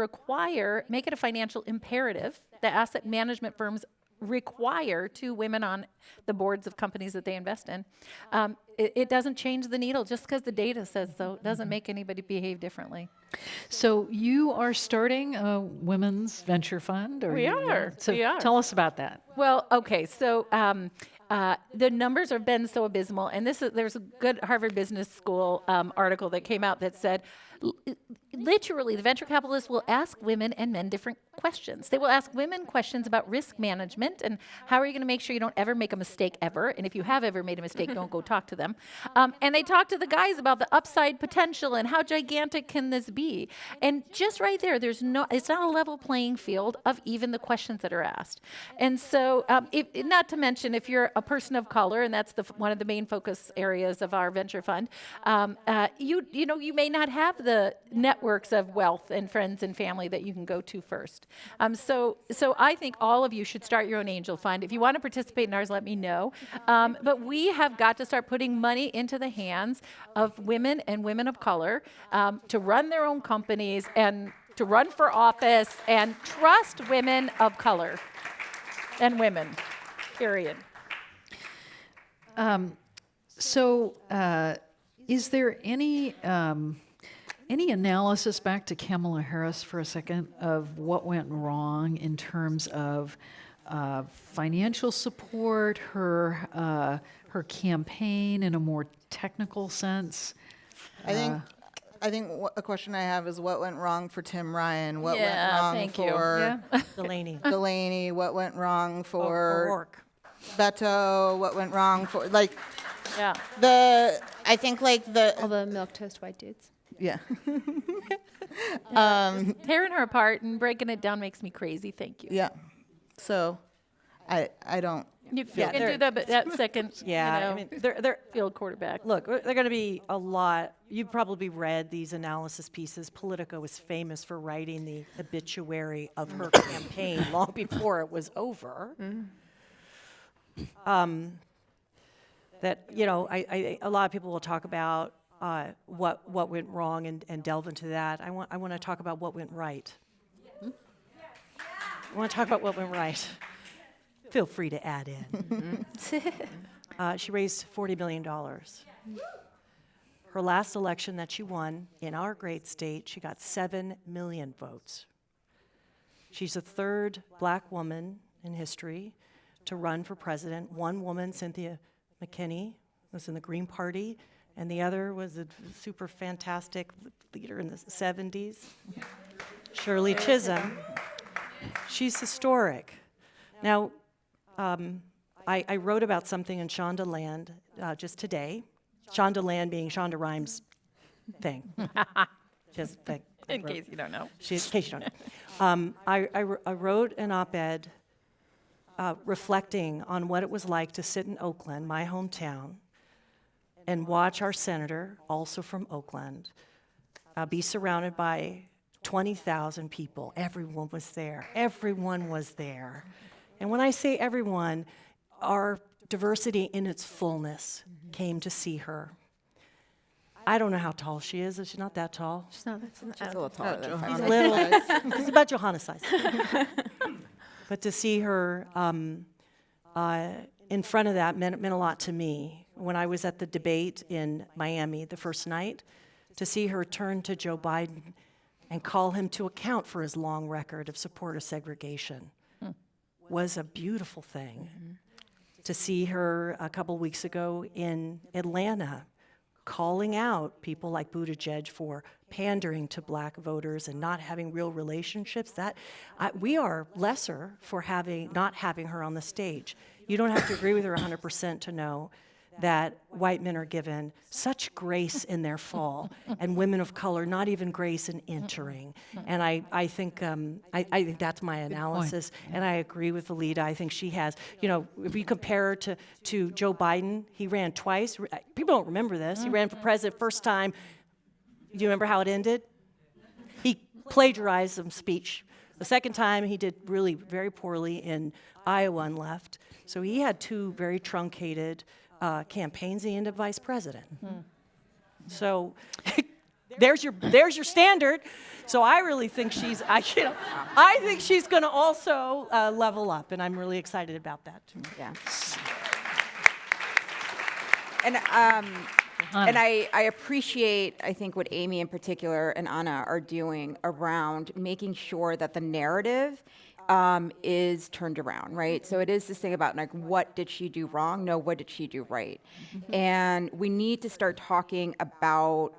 make it a financial imperative, the asset management firms require 2 women on the boards of companies that they invest in. It doesn't change the needle just because the data says so. It doesn't make anybody behave differently.
So you are starting a women's venture fund?
We are.
Tell us about that.
Well, okay, so the numbers have been so abysmal, and there's a good Harvard Business School article that came out that said, literally, the venture capitalists will ask women and men different questions. They will ask women questions about risk management and how are you going to make sure you don't ever make a mistake ever, and if you have ever made a mistake, don't go talk to them. And they talk to the guys about the upside potential and how gigantic can this be. And just right there, it's not a level playing field of even the questions that are asked. And so, not to mention, if you're a person of color, and that's one of the main focus areas of our venture fund, you may not have the networks of wealth and friends and family that you can go to first. So I think all of you should start your own angel fund. If you want to participate in ours, let me know. But we have got to start putting money into the hands of women and women of color to run their own companies and to run for office and trust women of color and women, period.
Is there any analysis, back to Kamala Harris for a second, of what went wrong in terms of financial support, her campaign in a more technical sense?
I think a question I have is what went wrong for Tim Ryan? What went
Yeah,
wrong
thank you.
for
Delaney.
Delaney? What went wrong for
O'Rourke.
Beto? What went wrong for
Yeah.
I think
All the milquetoast white dudes.
yeah.
Tearing her apart and breaking it down makes me crazy. Thank you.
Yeah. So I don't.
You
Yeah,
can
they're-
do that second,
Yeah, I mean, they're
field quarterback.
look, they're going to be a lot. You've probably read these analysis pieces. Politico was famous for writing the obituary of her campaign long before it was over. That a lot of people will talk about what went wrong and delve into that. I want to talk about what went right. I want to talk about what went right. Feel free to add in. She raised $40 billion. Her last election that she won in our great state, she got 7 million votes. She's the third black woman in history to run for president. One woman, Cynthia McKinney, was in the Green Party, and the other was a super fantastic leader in the 70s, Shirley Chisholm. She's historic. Now, I wrote about something in Shondaland just today Shonda Land being Shonda Rhimes' thing. Just like,
In case you don't know.
in case you don't know. I wrote an op-ed reflecting on what it was like to sit in Oakland, my hometown, and watch our senator, also from Oakland, be surrounded by 20,000 people. Everyone was there. Everyone was there. And when I say everyone, our diversity in its fullness came to see her. I don't know how tall she is. She's not that tall.
She's a little taller than
Johanna.
She's little. She's about Johanna's size. But to see her in front of that meant a lot to me. When I was at the debate in Miami the first night, to see her turn to Joe Biden and call him to account for his long record of support of segregation was a beautiful thing. To see her a couple weeks ago in Atlanta calling out people like Buttigieg for pandering to black voters and not having real relationships, we are lesser for not having her on the stage. You don't have to agree with her 100% to know that white men are given such grace in their fall, and women of color not even grace in entering. And I think that's my analysis, and I agree with Alida. I think she has, if we compare her to Joe Biden, he ran twice. People don't remember this. He ran for president first time. Do you remember how it ended? He plagiarized some speech. The second time, he did really very poorly in Iowa and left. So he had two very truncated campaigns. He ended up vice president. So there's your standard. So I really think I think she's going to also level up, and I'm really excited about that too.
Yeah. And I appreciate, I think, what Amy in particular and Anna are doing around making sure that the narrative is turned around, right? So it is this thing about, like, what did she do wrong? No, what did she do right? And we need to start talking about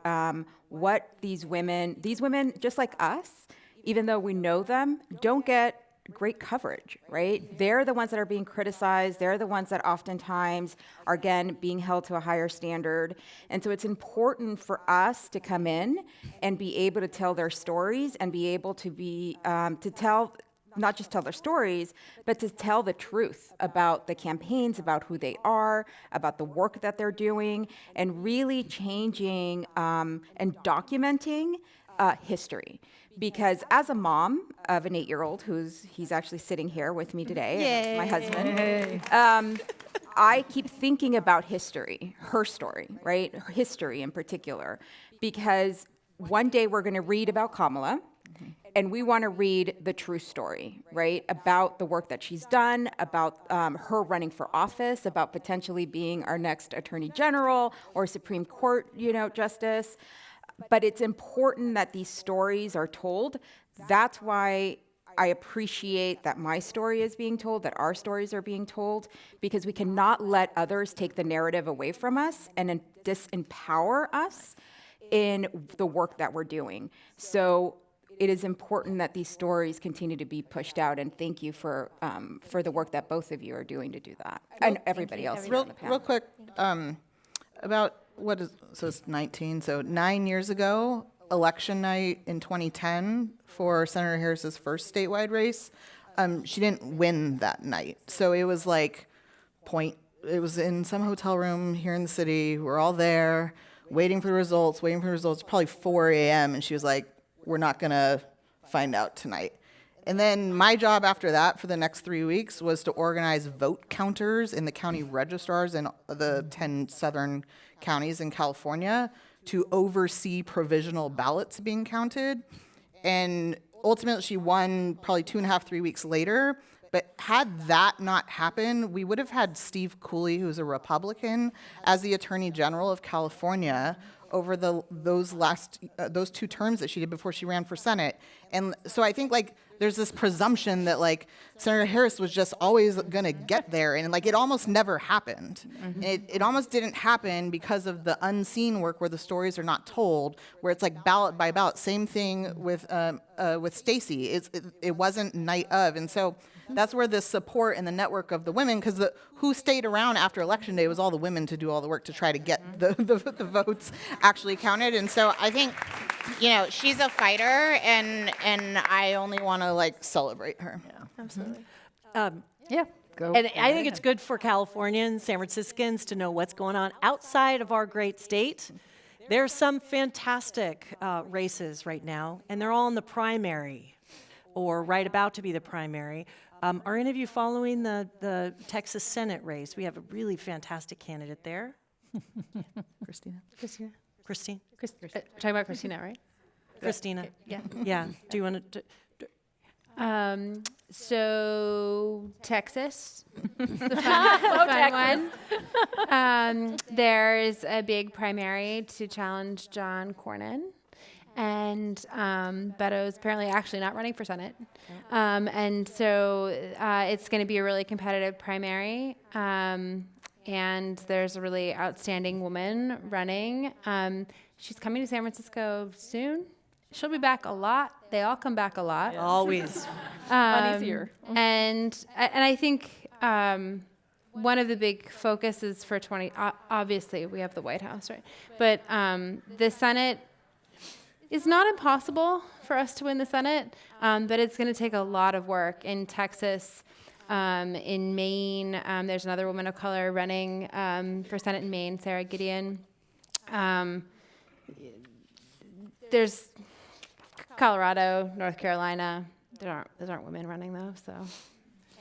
what these women, just like us, even though we know them, don't get great coverage, right? They're the ones that are being criticized. They're the ones that oftentimes are, again, being held to a higher standard. And so it's important for us to come in and be able to tell their stories and be able to be, not just tell their stories, but to tell the truth about the campaigns, about who they are, about the work that they're doing, and really changing and documenting history. Because as a mom of an 8-year-old, he's actually sitting here with me today, my husband, I keep thinking about history, her story, right? Her history in particular, because one day we're going to read about Kamala, and we want to read the true story, right? About the work that she's done, about her running for office, about potentially being our next Attorney General or Supreme Court, justice. But it's important that these stories are told. That's why I appreciate that my story is being told, that our stories are being told, because we cannot let others take the narrative away from us and disempower us in the work that we're doing. So it is important that these stories continue to be pushed out, and thank you for the work that both of you are doing to do that, and everybody else here on the panel.
Real quick, about it's 19, so 9 years ago, election night in 2010 for Senator Harris's first statewide race, she didn't win that night. So it was like it was in some hotel room here in the city. We're all there waiting for the results, probably 4 a.m. And she was like, we're not going to find out tonight. And then my job after that for the next 3 weeks was to organize vote counters in the county registrars in the 10 southern counties in California to oversee provisional ballots being counted. And ultimately, she won probably 2.5, 3 weeks later. But had that not happened, we would have had Steve Cooley, who's a Republican, as the Attorney General of California over those 2 terms that she did before she ran for Senate. And so I think, like, there's this presumption that like Senator Harris was just always going to get there, and like it almost never happened. It almost didn't happen because of the unseen work where the stories are not told, where it's like ballot by ballot. Same thing with Stacey. It wasn't night of, and so that's where the support and the network of the women, because who stayed around after Election Day was all the women to do all the work to try to get the votes actually counted. And so I think, you know, she's a fighter, and I only want to like celebrate her.
Absolutely.
Yeah, go.
And I think it's good for Californians, San Franciscans, to know what's going on outside of our great state. There's some fantastic races right now, and they're all in the primary, or right about to be the primary. Are any of you following the Texas Senate race? We have a really fantastic candidate there. Christina.
Talking about Christina, right?
Christina.
Yeah.
Yeah. Do you want to?
So Texas, the fun one. There's a big primary to challenge John Cornyn. And Beto's apparently actually not running for Senate. And so it's going to be a really competitive primary. And there's a really outstanding woman running. She's coming to San Francisco soon. She'll be back a lot. They all come back a lot.
Always.
Money's here.
And I think one of the big focuses for obviously we have the White House, right? But the Senate is not impossible for us to win the Senate, but it's going to take a lot of work. In Texas, in Maine, there's another woman of color running for Senate in Maine, Sarah Gideon. There's Colorado, North Carolina. Those aren't women running though, so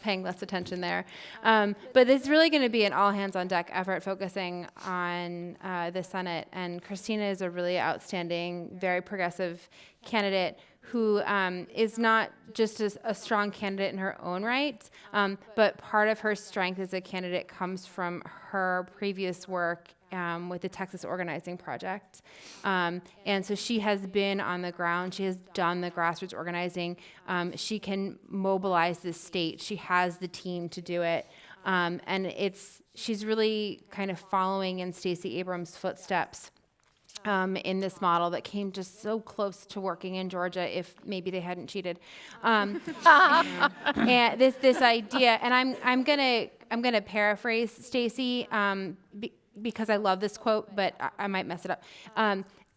paying less attention there. But it's really going to be an all-hands-on-deck effort focusing on the Senate. And Christina is a really outstanding, very progressive candidate who is not just a strong candidate in her own right, but part of her strength as a candidate comes from her previous work with the Texas Organizing Project. And so she has been on the ground. She has done the grassroots organizing. She can mobilize the state. She has the team to do it. And she's really kind of following in Stacey Abrams' footsteps in this model that came just so close to working in Georgia if maybe they hadn't cheated. And this idea, and I'm gonna paraphrase Stacey, because I love this quote, but I might mess it up.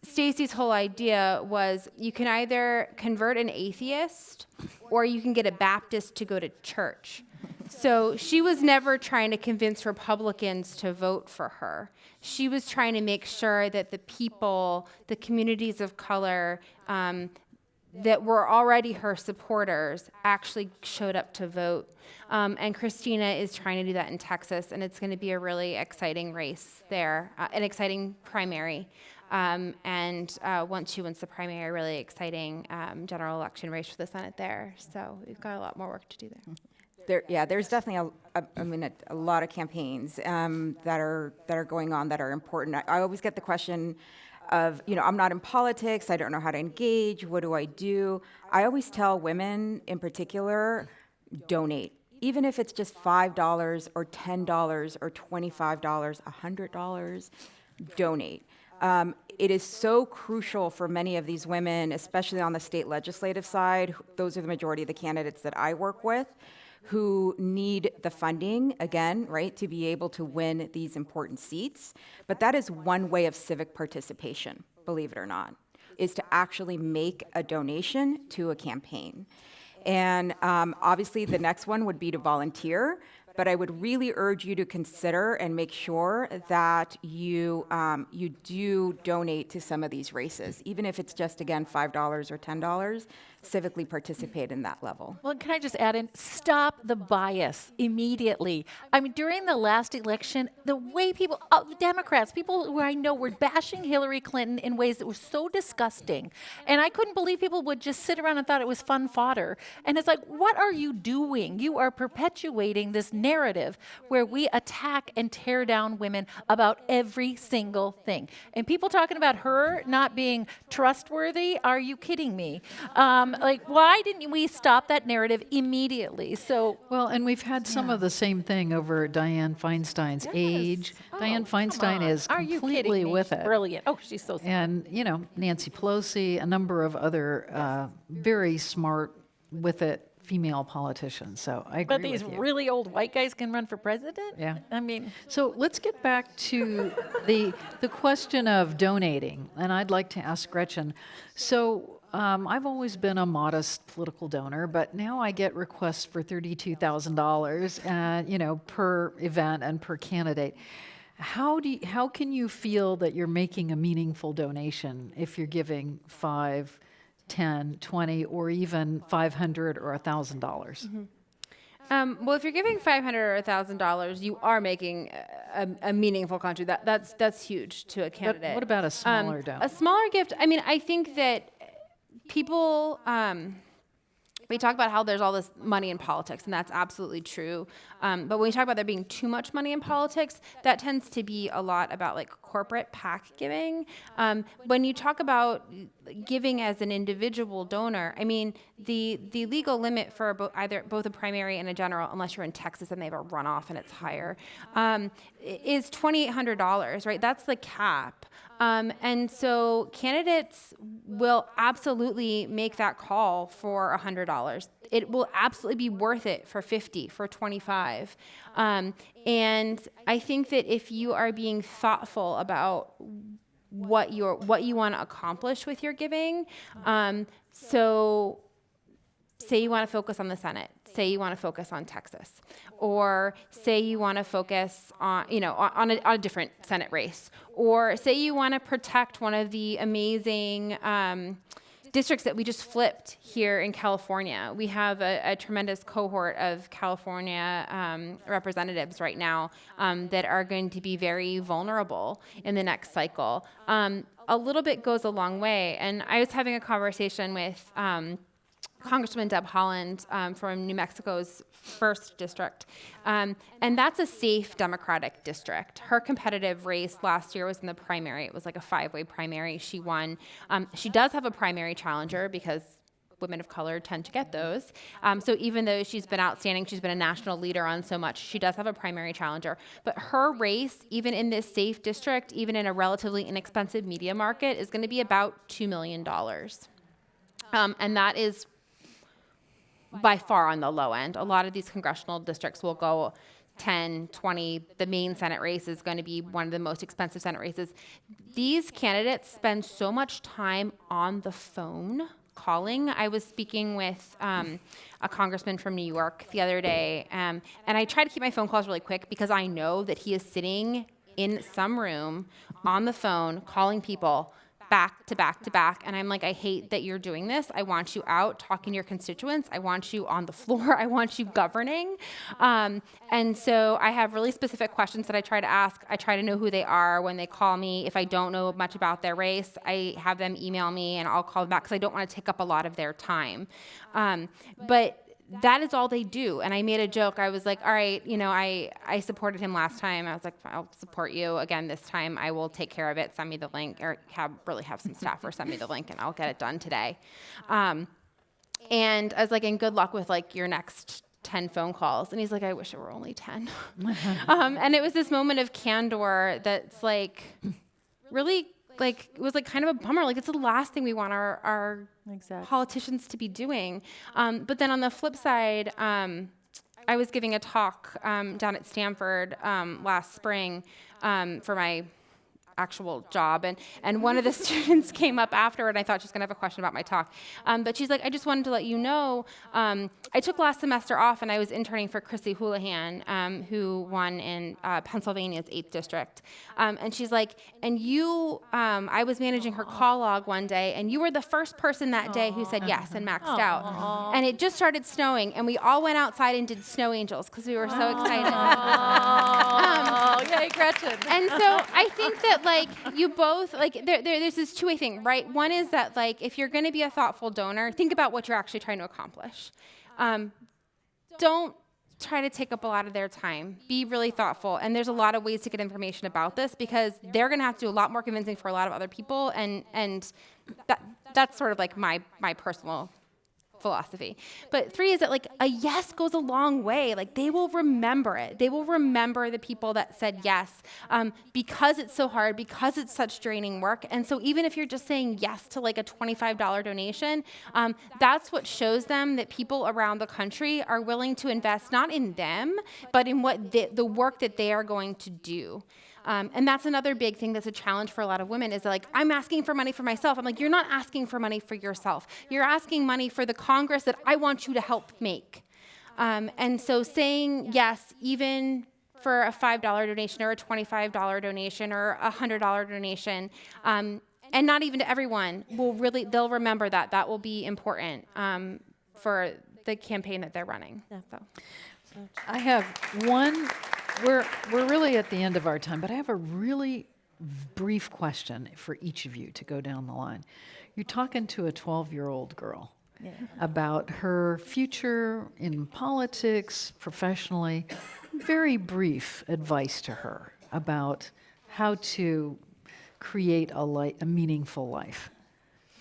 Stacey's whole idea was you can either convert an atheist or you can get a Baptist to go to church. So she was never trying to convince Republicans to vote for her. She was trying to make sure that the people, the communities of color that were already her supporters actually showed up to vote. And Christina is trying to do that in Texas, and it's going to be a really exciting race there, an exciting primary. And once she wins the primary, a really exciting general election race for the Senate there. So we've got a lot more work to do there.
There's definitely a lot of campaigns that are going on that are important. I always get the question of, I'm not in politics, I don't know how to engage, what do I do? I always tell women in particular, donate. Even if it's just $5 or $10 or $25, $100, donate. It is so crucial for many of these women, especially on the state legislative side. Those are the majority of the candidates that I work with, who need the funding, again, right, to be able to win these important seats. But that is one way of civic participation, believe it or not, is to actually make a donation to a campaign. And obviously the next one would be to volunteer, but I would really urge you to consider and make sure that you do donate to some of these races, even if it's just, again, $5 or $10, civically participate in that level.
Well, can I just add in, stop the bias immediately. I mean, during the last election, the way Democrats, people who I know were bashing Hillary Clinton in ways that were so disgusting. And I couldn't believe people would just sit around and thought it was fun fodder. And it's like, what are you doing? You are perpetuating this narrative where we attack and tear down women about every single thing. And people talking about her not being trustworthy, are you kidding me? Like, why didn't we stop that narrative immediately? So,
Well, and we've had some of the same thing over Dianne Feinstein's age. Dianne Feinstein is
are you
completely
kidding me?
with
She's
it.
brilliant. Oh, she's so smart.
And, Nancy Pelosi, a number of other very smart with it female politicians. So I agree
But these
with you.
really old white guys can run for president?
Yeah.
I mean,
So let's get back to the question of donating, and I'd like to ask Gretchen. So I've always been a modest political donor, but now I get requests for $32,000, per event and per candidate. How can you feel that you're making a meaningful donation if you're giving 5, 10, 20, or even $500 or $1,000?
Well, if you're giving $500 or $1,000, you are making a meaningful contribution. That's huge to a candidate.
what about a smaller donor?
A smaller gift. I mean, I think that people. We talk about how there's all this money in politics, and that's absolutely true. But when we talk about there being too much money in politics, that tends to be a lot about like corporate PAC giving. When you talk about giving as an individual donor, I mean, the legal limit for both a primary and a general, unless you're in Texas and they have a runoff and it's higher, is $2,800, right? That's the cap. And so candidates will absolutely make that call for $100. It will absolutely be worth it for 50, for 25. And I think that if you are being thoughtful about what you want to accomplish with your giving, so say you want to focus on the Senate, say you want to focus on Texas, or say you want to focus on, on a different Senate race, or say you want to protect one of the amazing districts that we just flipped here in California. We have a tremendous cohort of California representatives right now that are going to be very vulnerable in the next cycle. A little bit goes a long way. And I was having a conversation with Congresswoman Deb Haaland from New Mexico's 1st District. And that's a safe Democratic district. Her competitive race last year was in the primary. It was like a 5-way primary. She won. She does have a primary challenger because women of color tend to get those. So even though she's been outstanding, she's been a national leader on so much, she does have a primary challenger. But her race, even in this safe district, even in a relatively inexpensive media market, is going to be about $2 million. And that is by far on the low end. A lot of these congressional districts will go 10, 20. The main Senate race is going to be one of the most expensive Senate races. These candidates spend so much time on the phone calling. I was speaking with a congressman from New York the other day, and I try to keep my phone calls really quick because I know that he is sitting in some room on the phone calling people back to back to back. And I'm like, I hate that you're doing this. I want you out talking to your constituents. I want you on the floor. I want you governing. And so I have really specific questions that I try to ask. I try to know who they are when they call me. If I don't know much about their race, I have them email me and I'll call them back because I don't want to take up a lot of their time. But that is all they do. And I made a joke. I was like, all right, I supported him last time. I was like, I'll support you again this time. I will take care of it. Send me the link, or have some staffers send me the link, and I'll get it done today. And I was like, and good luck with like your next 10 phone calls. And he's like, I wish it were only 10. And it was this moment of candor that's like really like, it was like kind of a bummer. Like, it's the last thing we want our politicians to be doing. But then on the flip side, I was giving a talk down at Stanford last spring for my actual job, and one of the students came up afterward, and I thought she was going to have a question about my talk. But she's like, I just wanted to let you know, I took last semester off, and I was interning for Chrissy Houlihan, who won in Pennsylvania's 8th District. And she's like, and you, I was managing her call log one day, and you were the first person that day who said yes and maxed out. And it just started snowing, and we all went outside and did snow angels because we were so excited.
Yay, Gretchen.
And so I think that like you both, like there's this two-way thing, right? One is that like if you're going to be a thoughtful donor, think about what you're actually trying to accomplish. Don't try to take up a lot of their time. Be really thoughtful. And there's a lot of ways to get information about this because they're going to have to do a lot more convincing for a lot of other people. And that's sort of like my personal philosophy. But 3 is that like a yes goes a long way. Like they will remember it. They will remember the people that said yes because it's so hard, because it's such draining work. And so even if you're just saying yes to like a $25 donation, that's what shows them that people around the country are willing to invest not in them, but in what the work that they are going to do. And that's another big thing that's a challenge for a lot of women is like, I'm asking for money for myself. I'm like, you're not asking for money for yourself. You're asking money for the Congress that I want you to help make. And so saying yes, even for a $5 donation or a $25 donation or a $100 donation, and not even to everyone, they'll remember that. That will be important for the campaign that they're running. So.
I have one. We're really at the end of our time, but I have a really brief question for each of you to go down the line. You're talking to a 12-year-old girl about her future in politics, professionally. Very brief advice to her about how to create a meaningful life.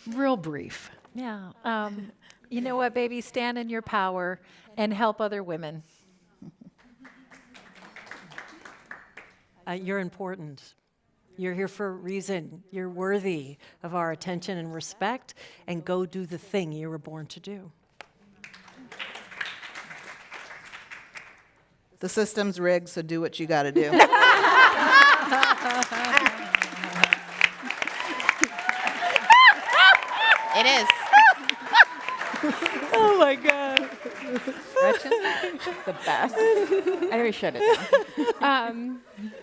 Real brief.
Yeah. You know what, baby? Stand in your power and help other women.
You're important. You're here for a reason. You're worthy of our attention and respect, and go do the thing you were born to do.
The system's rigged, so do what you got to do.
It is.
Oh my God.
Gretchen, the best. I already shut it down.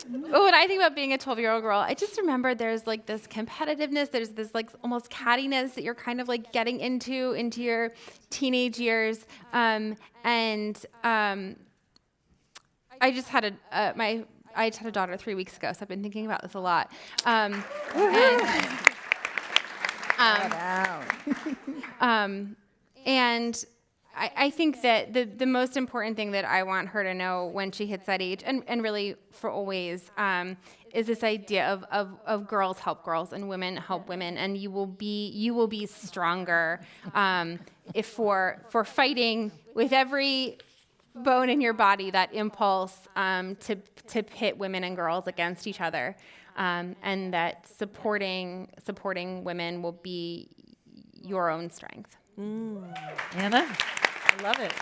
When I think about being a 12-year-old girl, I just remember there's like this competitiveness, there's this like almost cattiness that you're kind of like getting into your teenage years. I just had a daughter 3 weeks ago, so I've been thinking about this a lot. And I think that the most important thing that I want her to know when she hits that age, and really for always, is this idea of girls help girls and women help women, and you will be stronger if for fighting with every bone in your body that impulse to pit women and girls against each other, and that supporting women will be your own strength.
Anna?
I love it.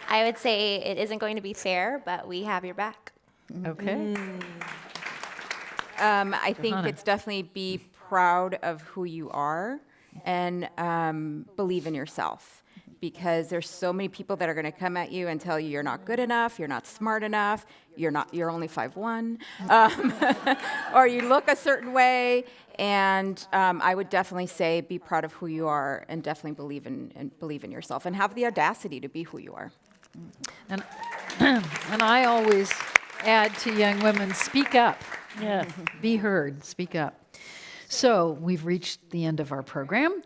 I would say it isn't going to be fair, but we have your back.
Okay.
I think
Johanna.
it's definitely be proud of who you are and believe in yourself. Because there's so many people that are going to come at you and tell you you're not good enough, you're not smart enough, you're only 5'1", or you look a certain way. And I would definitely say be proud of who you are and definitely believe in yourself and have the audacity to be who you are.
And I always add to young women, speak up.
Yes.
Be heard, speak up. So we've reached the end of our program.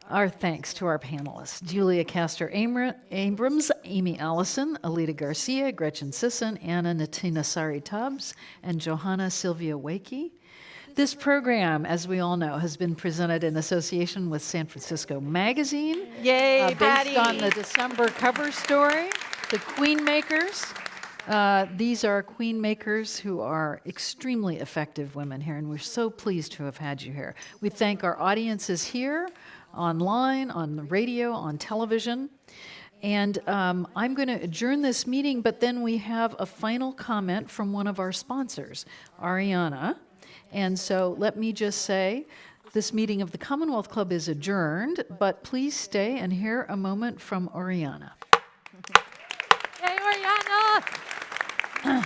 Our thanks to our panelists, Julia Castor-Abrams, Amy Allison, Alita Garcia, Gretchen Sisson, Anna Natina Tubbs, and Johanna Sylvia Wakey. This program, as we all know, has been presented in association with San Francisco Magazine.
Yay,
Based on the December cover story, The Queen Makers. These are Queen Makers who are extremely effective women here, and we're so pleased to have had you here. We thank our audiences here, online, on the radio, on television. And I'm going to adjourn this meeting, but then we have a final comment from one of our sponsors, Ariana. And so let me just say, this meeting of the Commonwealth Club is adjourned, but please stay and hear a moment from Oriana.
Yay, Oriana!